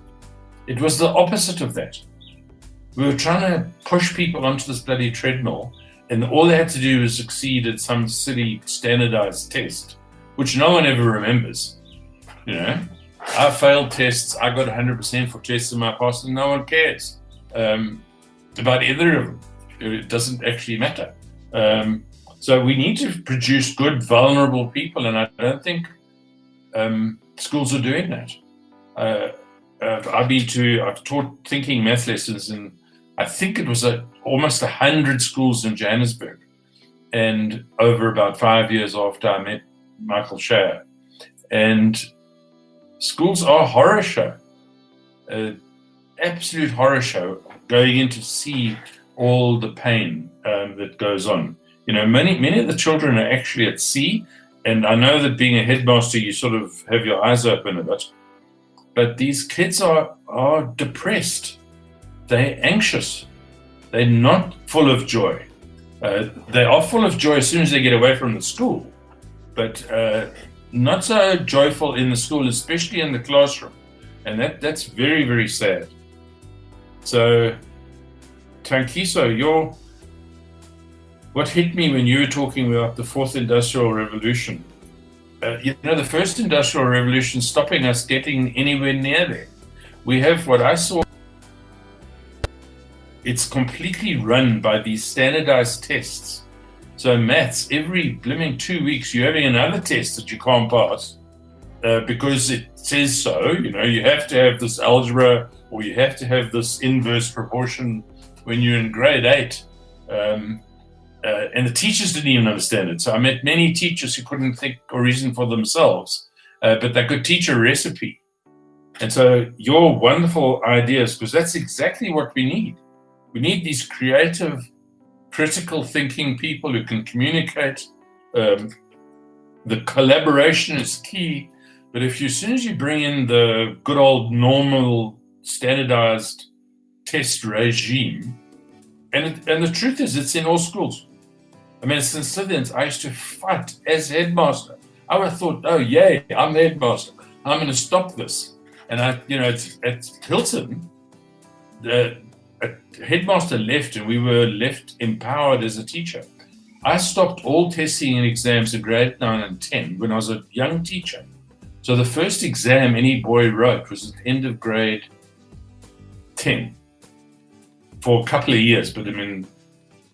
[SPEAKER 9] It was the opposite of that. We were trying to push people onto this bloody treadmill, and all they had to do was succeed at some silly standardized test, which no one ever remembers. You know, I failed tests, I got 100% for tests in my past, and no one cares about either of them. It doesn't actually matter. So we need to produce good, vulnerable people, and I don't think schools are doing that. I've taught thinking math lessons, and I think it was almost 100 schools in Johannesburg, and over about 5 years after I met Michael Shea. And schools are a horror show, absolute horror show, going in to see all the pain that goes on. You know, many of the children are actually at sea, and I know that being a headmaster, you sort of have your eyes open a bit, but these kids are depressed. They're anxious. They're not full of joy. They are full of joy as soon as they get away from the school, but not so joyful in the school, especially in the classroom. And that's very, very sad. So, Tankiso, what hit me when you were talking about the fourth industrial revolution, the first industrial revolution stopping us getting anywhere near there. We have what I saw, it's completely run by these standardized tests. So maths, every blooming 2 weeks, you're having another test that you can't pass because it says so. You know, you have to have this algebra, or you have to have this inverse proportion when you're in grade 8. And the teachers didn't even understand it. So I met many teachers who couldn't think or reason for themselves, but they could teach a recipe. And so your wonderful ideas, because that's exactly what we need. We need these creative, critical thinking people who can communicate. The collaboration is key. But as soon as you bring in the good old normal standardized test regime, and the truth is, it's in all schools. I mean, since Scythians, I used to fight as headmaster. I would have thought, oh, yay, I'm the headmaster. I'm going to stop this. And at Hilton, the headmaster left, and we were left empowered as a teacher. I stopped all testing and exams in grade 9 and 10 when I was a young teacher. So the first exam any boy wrote was at the end of grade 10 for a couple of years. But I mean,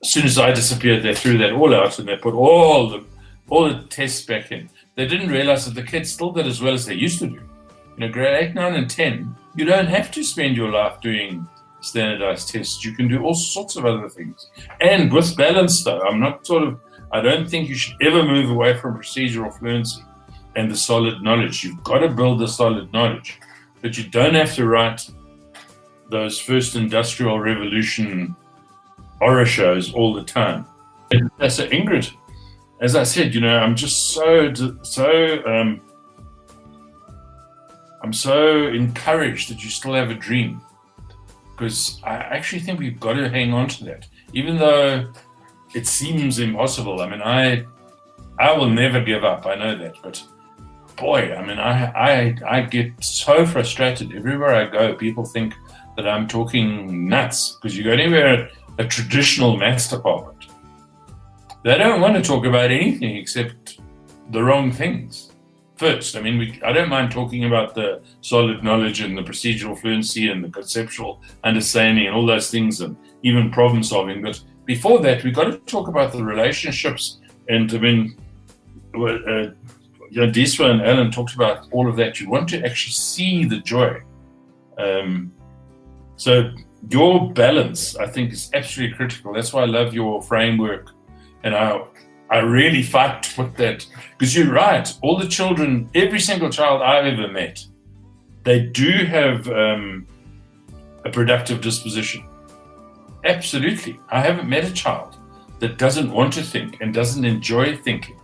[SPEAKER 9] as soon as I disappeared, they threw that all out and they put all the tests back in. They didn't realize that the kids still did as well as they used to do. You know, grade 8, 9, and 10, you don't have to spend your life doing standardized tests. You can do all sorts of other things. And with balance, though, I don't think you should ever move away from procedural fluency and the solid knowledge. You've got to build the solid knowledge, but you don't have to write those first industrial revolution horror shows all the time. And so Ingrid, as I said, I'm just I'm so encouraged that you still have a dream, because I actually think we've got to hang on to that, even though it seems impossible. I mean, I will never give up. I know that, but boy, I mean, I get so frustrated everywhere I go. People think that I'm talking nuts, because you go anywhere a traditional maths department, they don't want to talk about anything except the wrong things. First, I mean, I don't mind talking about the solid knowledge and the procedural fluency and the conceptual understanding and all those things, and even problem solving. But before that, we've got to talk about the relationships. And I mean, Yandys and Alan talked about all of that. You want to actually see the joy. So your balance, I think, is absolutely critical. That's why I love your framework. And I really fight to put that, because you're right. All the children, every single child I've ever met, they do have a productive disposition. Absolutely. I haven't met a child that doesn't want to think and doesn't enjoy thinking.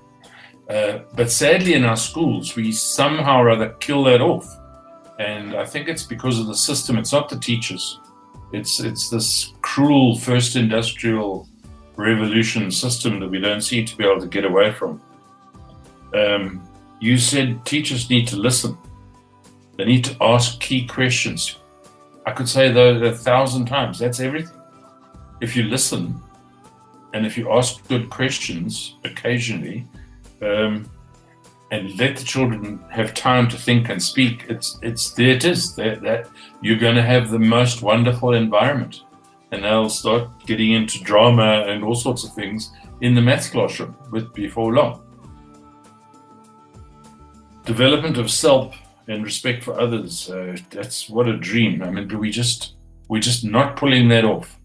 [SPEAKER 9] But sadly, in our schools, we somehow or other kill that off. And I think it's because of the system. It's not the teachers. It's this cruel first industrial revolution system that we don't seem to be able to get away from. You said teachers need to listen. They need to ask key questions. I could say those 1,000 times. That's everything. If you listen and if you ask good questions occasionally, and let the children have time to think and speak, that you're going to have the most wonderful environment. And they'll start getting into drama and all sorts of things in the maths classroom before long. Development of self and respect for others, that's what a dream. I mean, we're just not pulling that off.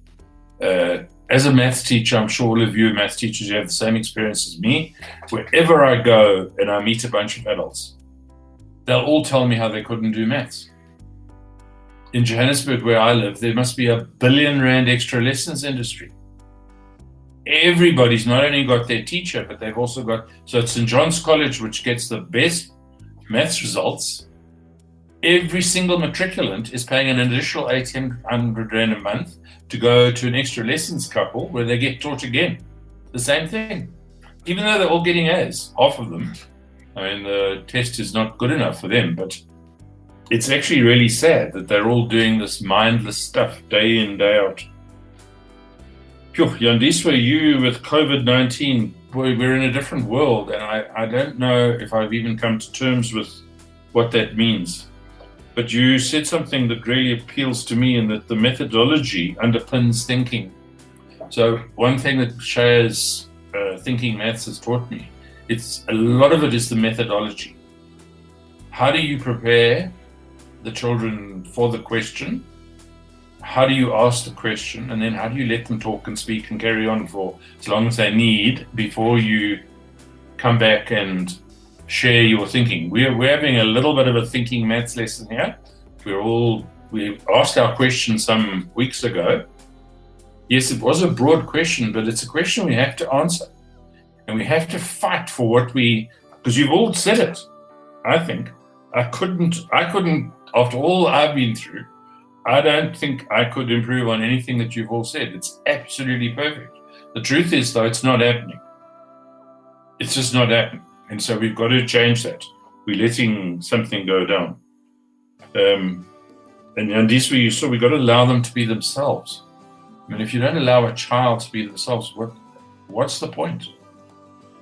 [SPEAKER 9] As a maths teacher, I'm sure all of you maths teachers, you have the same experience as me. Wherever I go and I meet a bunch of adults, they'll all tell me how they couldn't do maths. In Johannesburg, where I live, there must be R1 billion extra lessons industry. Everybody's not only got their teacher, but they've also got, so at St. John's College, which gets the best maths results, every single matriculant is paying an additional 1,800 Rand a month to go to an extra lessons couple where they get taught again. The same thing. Even though they're all getting A's, half of them. I mean, the test is not good enough for them, but it's actually really sad that they're all doing this mindless stuff day in, day out. Yandys, you with COVID-19, boy, we're in a different world, and I don't know if I've even come to terms with what that means. But you said something that really appeals to me, in that the methodology underpins thinking. So one thing that Shaya's Thinking Maths has taught me, a lot of it is the methodology. How do you prepare the children for the question? How do you ask the question? And then how do you let them talk and speak and carry on for as long as they need before you come back and share your thinking? We're having a little bit of a thinking maths lesson here. We asked our question some weeks ago. Yes, it was a broad question, but it's a question we have to answer. And we have to fight for what because you've all said it, I think. I couldn't, after all I've been through, I don't think I could improve on anything that you've all said. It's absolutely perfect. The truth is, though, it's not happening. It's just not happening. And so we've got to change that. We're letting something go down. And Yandys, we've got to allow them to be themselves. I mean, if you don't allow a child to be themselves, what's the point?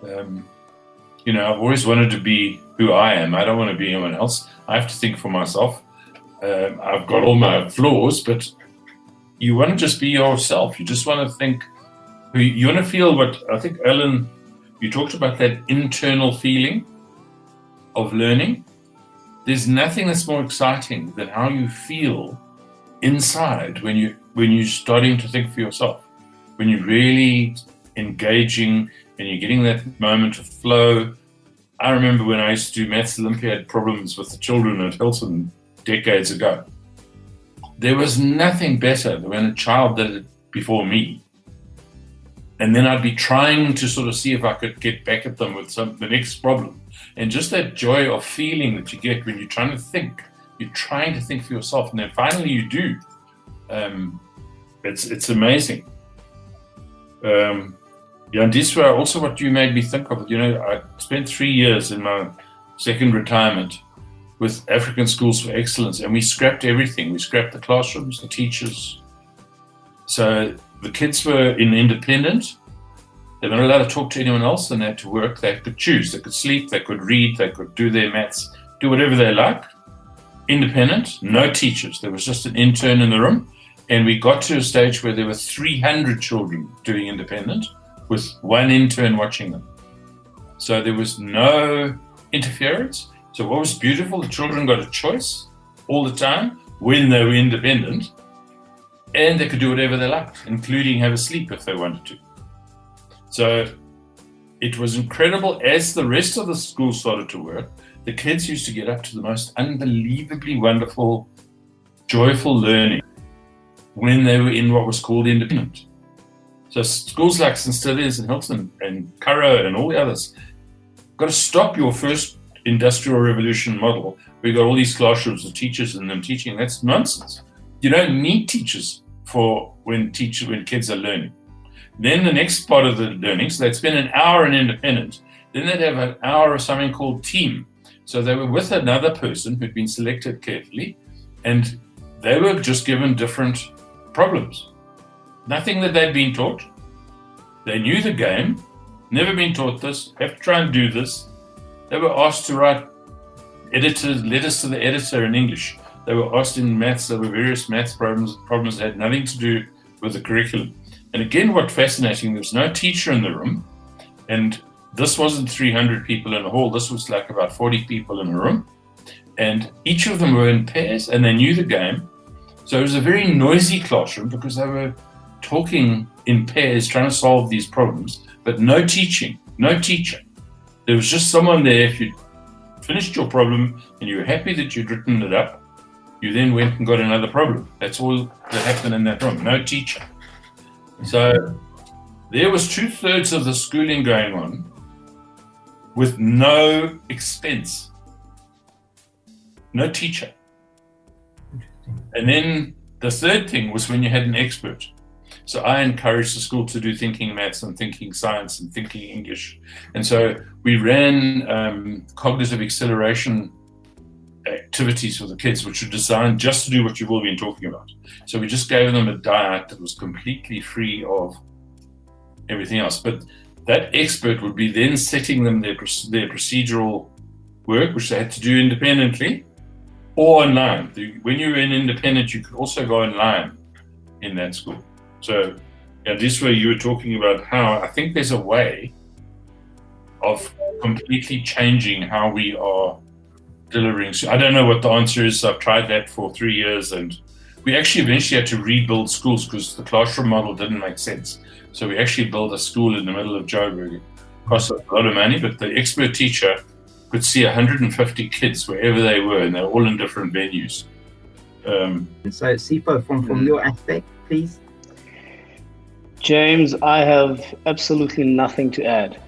[SPEAKER 9] I've always wanted to be who I am. I don't want to be anyone else. I have to think for myself. I've got all my flaws, but you want to just be yourself. You just want to think, you want to feel what, I think, Alan, you talked about that internal feeling of learning. There's nothing that's more exciting than how you feel inside when you when you're starting to think for yourself, when you're really engaging and you're getting that moment of flow. I remember when I used to do Maths Olympiad problems with the children at Hilton decades ago. There was nothing better than when a child did it before me. And then I'd be trying to sort of see if I could get back at them with the next problem. And just that joy of feeling that you get when you're trying to think. You're trying to think for yourself, and then finally you do. It's amazing. Yandys, also what you made me think of, I spent 3 years in my second retirement with African Schools for Excellence, and we scrapped everything. We scrapped the classrooms, the teachers. So the kids were independent. They weren't allowed to talk to anyone else, and they had to work. They could choose. They could sleep, they could read, they could do their maths, do whatever they liked. Independent, no teachers. There was just an intern in the room. And we got to a stage where there were 300 children doing independent with one intern watching them. So there was no interference. So what was beautiful, the children got a choice all the time when they were independent, and they could do whatever they liked, including have a sleep if they wanted to. So it was incredible. As the rest of the school started to work, the kids used to get up to the most unbelievably wonderful, joyful learning when they were in what was called independent. So schools like Cynthia and Hilton and Currow and all the others got to stop your first industrial revolution model. We got all these classrooms with teachers in them teaching. That's nonsense. You don't need teachers for when kids are learning. Then the next part of the learning, so they'd spend an hour in independent. Then they'd have an hour of something called team. So they were with another person who'd been selected carefully, and they were just given different problems. Nothing that they'd been taught. They knew the game, never been taught this, have to try and do this. They were asked to write letters to the editor in English. They were asked in maths, there were various maths problems that had nothing to do with the curriculum. And again, what's fascinating, there was no teacher in the room, and this wasn't 300 people in a hall, this was like about 40 people in a room, and each of them were in pairs, and they knew the game. So it was a very noisy classroom because they were talking in pairs, trying to solve these problems, but no teaching, no teacher. There was just someone there. If you finished your problem and you were happy that you'd written it up, you then went and got another problem. That's all that happened in that room, no teacher. So there was 2/3 of the schooling going on with no expense, no teacher. And then the third thing was when you had an expert. So I encouraged the school to do thinking maths and thinking science and thinking English. And so we ran cognitive acceleration activities for the kids, which were designed just to do what you've all been talking about. So we just gave them a diet that was completely free of everything else. But that expert would be then setting them their procedural work, which they had to do independently or online. When you were in independent, you could also go online in that school. So this way you were talking about how I think there's a way of completely changing how we are delivering. So I don't know what the answer is. I've tried that for 3 years, and we actually eventually had to rebuild schools because the classroom model didn't make sense. So we actually built a school in the middle of Joburg. It cost a lot of money, but the expert teacher could see 150 kids wherever they were, and they're all in different venues.
[SPEAKER 1] So Sipho, from your aspect, please.
[SPEAKER 8] James, I have absolutely nothing to add.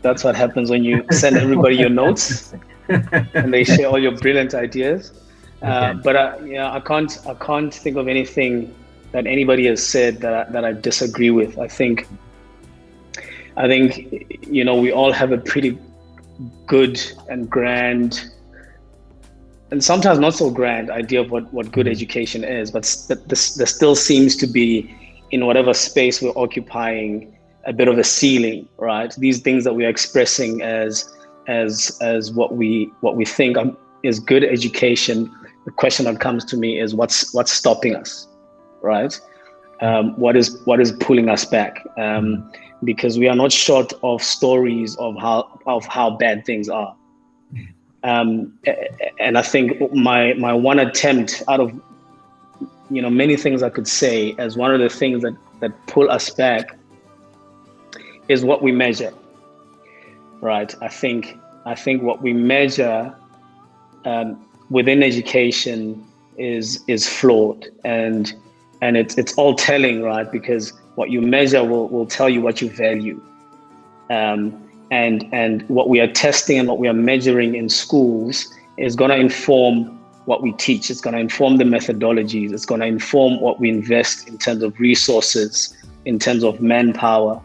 [SPEAKER 8] That's what happens when you send everybody your notes and they share all your brilliant ideas. But I can't think of anything that anybody has said that I disagree with. I think we all have a pretty good and grand, and sometimes not so grand, idea of what good education is. But there still seems to be, in whatever space we're occupying, a bit of a ceiling, right? These things that we are expressing as what we think is good education. The question that comes to me is what's stopping us, right? What is pulling us back? Because we are not short of stories of how bad things are. And I think my one attempt out of many things I could say. As one of the things that pull us back is what we measure, right? I think what we measure within education is flawed, and it's all telling, right? Because what you measure will tell you what you value, and what we are testing and what we are measuring in schools is going to inform what we teach. It's going to inform the methodologies. It's going to inform what we invest in terms of resources, in terms of manpower,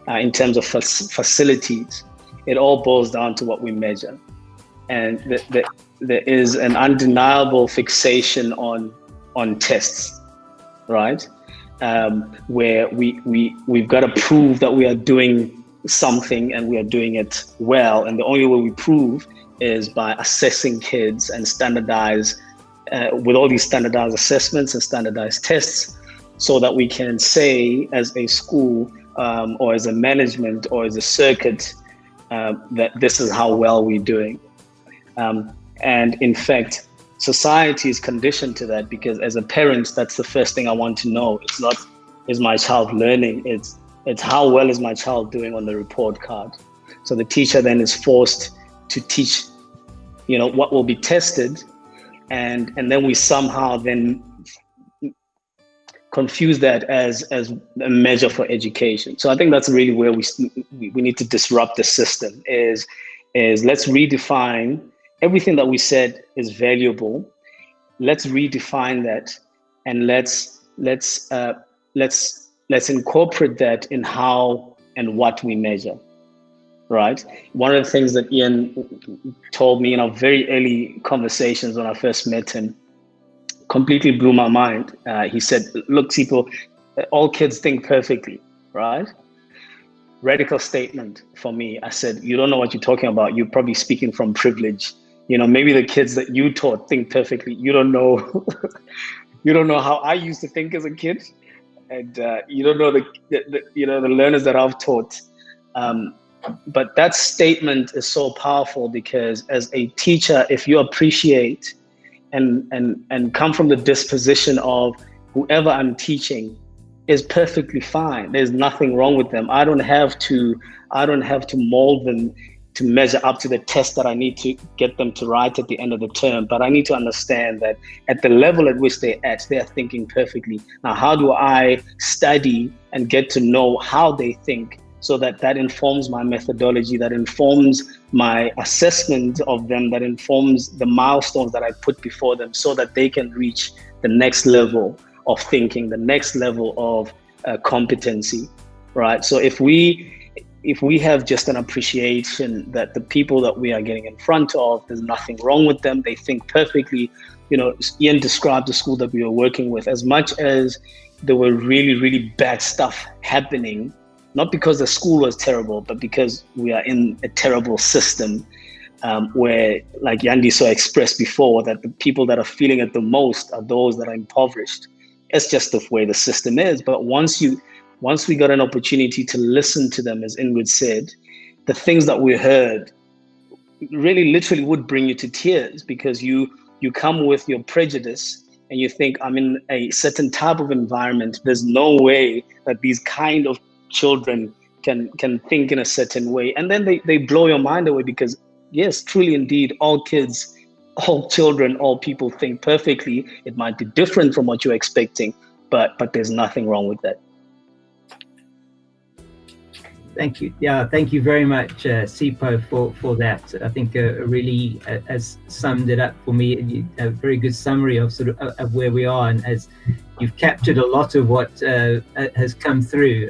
[SPEAKER 8] in terms of facilities. It all boils down to what we measure. And there is an undeniable fixation on tests, right? Where we've got to prove that we are doing something and we are doing it well. And the only way we prove is by assessing kids and standardize with all these standardized assessments and standardized tests, so that we can say as a school or as a management or as a circuit that this is how well we're doing. And in fact, society is conditioned to that, because as a parent, that's the first thing I want to know. It's not, is my child learning? It's how well is my child doing on the report card? So the teacher then is forced to teach, what will be tested, and then we somehow then confuse that as a measure for education. So I think that's really where we need to disrupt the system. Is let's redefine everything that we said is valuable. Let's redefine that, and let's incorporate that in how and what we measure. Right. One of the things that Ian told me in our very early conversations when I first met him completely blew my mind. He said, "Look, Sipho, all kids think perfectly." Right. Radical statement for me. I said, "You don't know what you're talking about. You're probably speaking from privilege. Maybe the kids that you taught think perfectly. You don't know. You don't know how I used to think as a kid, and you don't know the learners that I've taught." But that statement is so powerful, because as a teacher, if you appreciate and come from the disposition of whoever I'm teaching is perfectly fine, there's nothing wrong with them. I don't have to mold them to measure up to the test that I need to get them to write at the end of the term. But I need to understand that at the level at which they're at, they're thinking perfectly. Now, how do I study and get to know how they think, so that informs my methodology, that informs my assessment of them, that informs the milestones that I put before them, so that they can reach the next level of thinking, the next level of competency, right? So if we have just an appreciation that the people that we are getting in front of, there's nothing wrong with them, they think perfectly. Ian described the school that we were working with. As much as there were really, really bad stuff happening, not because the school was terrible, but because we are in a terrible system where, like Yandi so expressed before, that the people that are feeling it the most are those that are impoverished. It's just the way the system is. But once we got an opportunity to listen to them, as Ingrid said, the things that we heard really literally would bring you to tears, because you come with your prejudice and you think, I'm in a certain type of environment. There's no way that these kind of children can think in a certain way, and then they blow your mind away, because yes, truly indeed, all kids, all children, all people think perfectly. It might be different from what you're expecting, but there's nothing wrong with that.
[SPEAKER 1] Thank you. Yeah, thank you very much, Sipho, for that. I think really has summed it up for me. A very good summary of sort of where we are, and as you've captured a lot of what has come through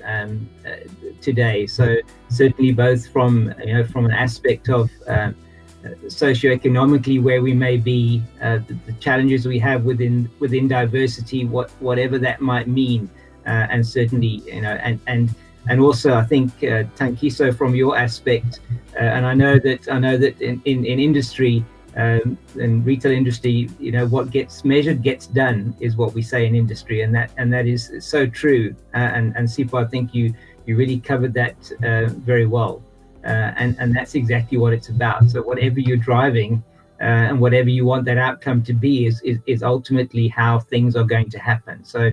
[SPEAKER 1] today. So certainly both from an aspect of socioeconomically where we may be, the challenges we have within diversity, whatever that might mean, and certainly and also I think Tankiso, from your aspect, and I know that in industry. In retail industry, what gets measured gets done, is what we say in industry, and that is so true. And Sipho, I think you really covered that very well, and that's exactly what it's about. So whatever you're driving, and whatever you want that outcome to be is ultimately how things are going to happen. So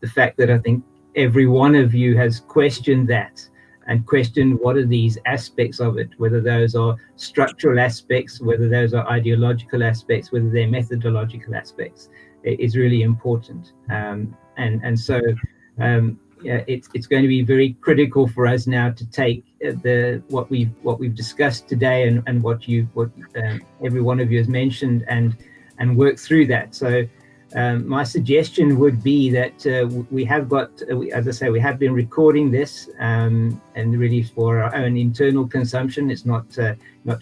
[SPEAKER 1] the fact that I think every one of you has questioned that and questioned what are these aspects of it, whether those are structural aspects, whether those are ideological aspects, whether they're methodological aspects, is really important. It's going to be very critical for us now to take what we've discussed today and what every one of you has mentioned and work through that. So my suggestion would be that we have got, as I say, we have been recording this and really for our own internal consumption. It's not to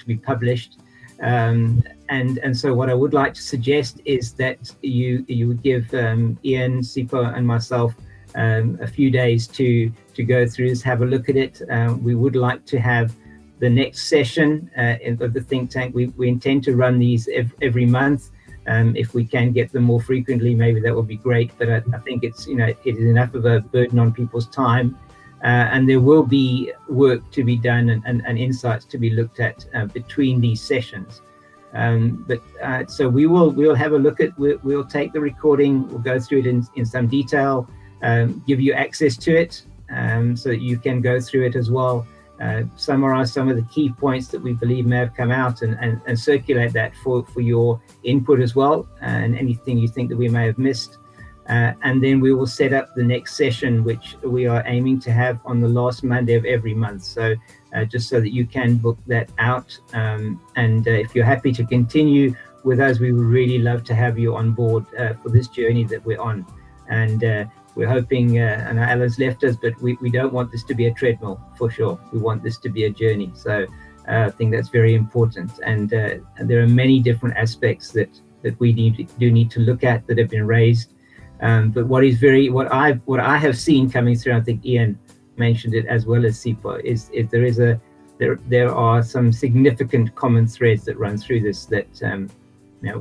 [SPEAKER 1] be published. And so what I would like to suggest is that you would give Ian, Sipho, and myself a few days to go through this, have a look at it. We would like to have the next session of the think tank. We intend to run these every month. If we can get them more frequently, maybe that would be great. But I think it is enough of a burden on people's time, and there will be work to be done and insights to be looked at between these sessions. So we'll have a look at. We'll take the recording. We'll go through it in some detail. Give you access to it so that you can go through it as well, summarize some of the key points that we believe may have come out and circulate that for your input as well, and anything you think that we may have missed. And then we will set up the next session, which we are aiming to have on the last Monday of every month. So just so that you can book that out. And if you're happy to continue with us, we would really love to have you on board for this journey that we're on. And we're hoping, and Alan's left us, but we don't want this to be a treadmill for sure. We want this to be a journey. So I think that's very important. And there are many different aspects that we do need to look at that have been raised. But what I have seen coming through, I think Ian mentioned it as well as Sipho, is there are some significant common threads that run through this that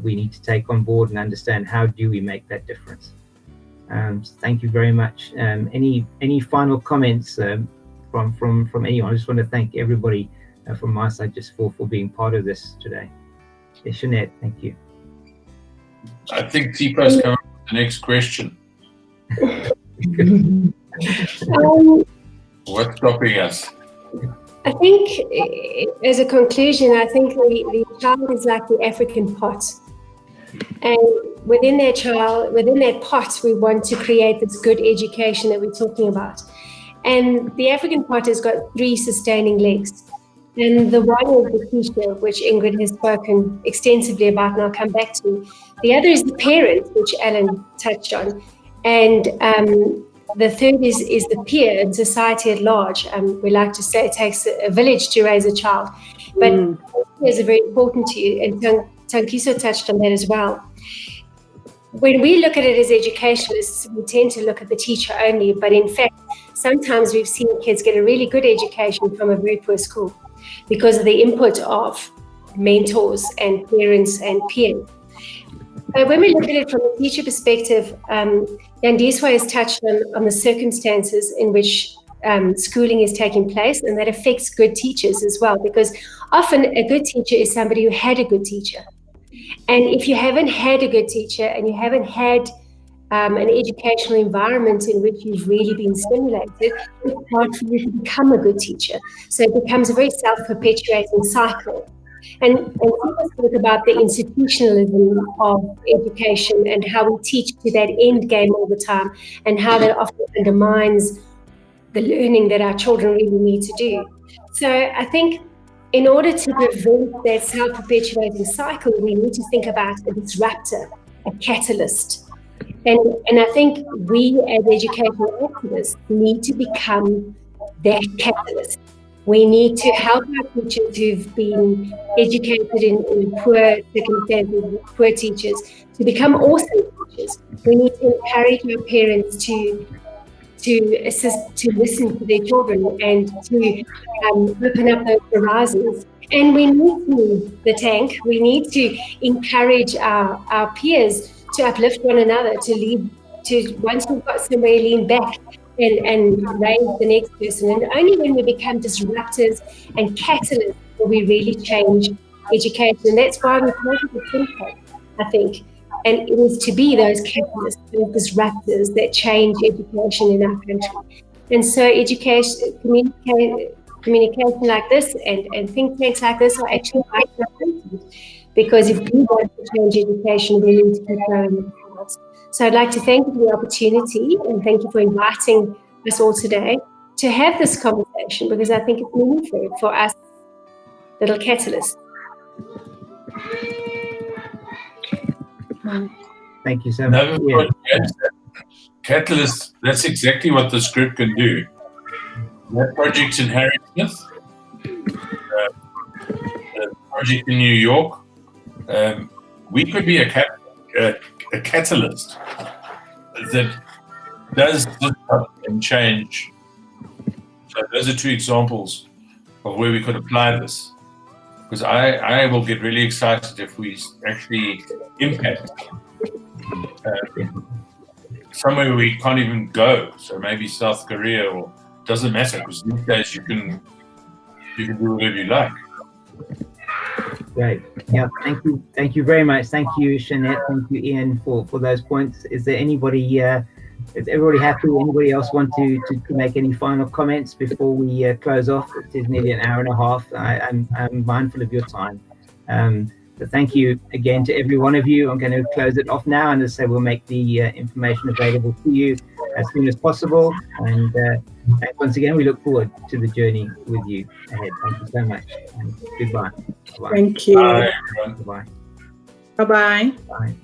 [SPEAKER 1] we need to take on board and understand how do we make that difference. So thank you very much. Any final comments from anyone? I just want to thank everybody from my side just for being part of this today. Jeanette, thank you.
[SPEAKER 9] I think Sipho's coming with the next question. What's stopping us?
[SPEAKER 7] I think, as a conclusion, I think the child is like the African pot. And within that pot, we want to create this good education that we're talking about. And the African pot has got 3 sustaining legs. And the one is the teacher, which Ingrid has spoken extensively about, and I'll come back to. The other is the parent, which Alan touched on. And the third is the peer and society at large. We like to say it takes a village to raise a child. But peers are very important to you, and Tankiso touched on that as well. When we look at it as educationalists, we tend to look at the teacher only, but in fact, sometimes we've seen kids get a really good education from a very poor school because of the input of mentors and parents and peers. But when we look at it from a teacher perspective, Yandys has touched on the circumstances in which schooling is taking place, and that affects good teachers as well, because often a good teacher is somebody who had a good teacher. And if you haven't had a good teacher and you haven't had an educational environment in which you've really been stimulated, it's hard for you to become a good teacher. So it becomes a very self-perpetuating cycle. And people spoke about the institutionalism of education and how we teach to that end game all the time, and how that often undermines the learning that our children really need to do. So I think in order to prevent that self-perpetuating cycle, we need to think about a disruptor, a catalyst. And I think we as educational activists need to become that catalyst. We need to help our teachers who've been educated in poor circumstances, poor teachers, to become awesome teachers. We need to encourage our parents to assist, to listen to their children and to open up those horizons. And we need to move the tank. We need to encourage our peers to uplift one another, to lead, to once we've got somewhere, lean back and raise the next person. And only when we become disruptors and catalysts will we really change education. And that's why we created the TIMCA, I think. And it is to be those catalysts, those disruptors that change education in our country. And so education, communication like this and think tanks like this are actually quite important, because if we want to change education, we need to keep going. So I'd like to thank you for the opportunity, and thank you for inviting us all today to have this conversation, because I think it's meaningful for us little catalysts.
[SPEAKER 1] Thank you so much.
[SPEAKER 9] Catalyst, that's exactly what this group can do. That project in Harrismith, the project in New York, we could be a catalyst that does disrupt and change. So those are two examples of where we could apply this. Because I will get really excited if we actually impact somewhere we can't even go. So maybe South Korea, or doesn't matter, because these days you can do whatever you like.
[SPEAKER 1] Great. Yeah. Thank you very much. Thank you, Jeanette. Thank you, Ian, for those points. Is there anybody? Is everybody happy? Anybody else want to make any final comments before we close off? It is nearly an hour and a half. I'm mindful of your time. But thank you again to every one of you. I'm going to close it off now, and as I say, we'll make the information available to you as soon as possible. And once again, we look forward to the journey with you ahead. Thank you so much. And goodbye. Bye-bye.
[SPEAKER 3] Thank you.
[SPEAKER 9] Bye.
[SPEAKER 1] Bye-bye.
[SPEAKER 3] Bye-bye.
[SPEAKER 1] Bye.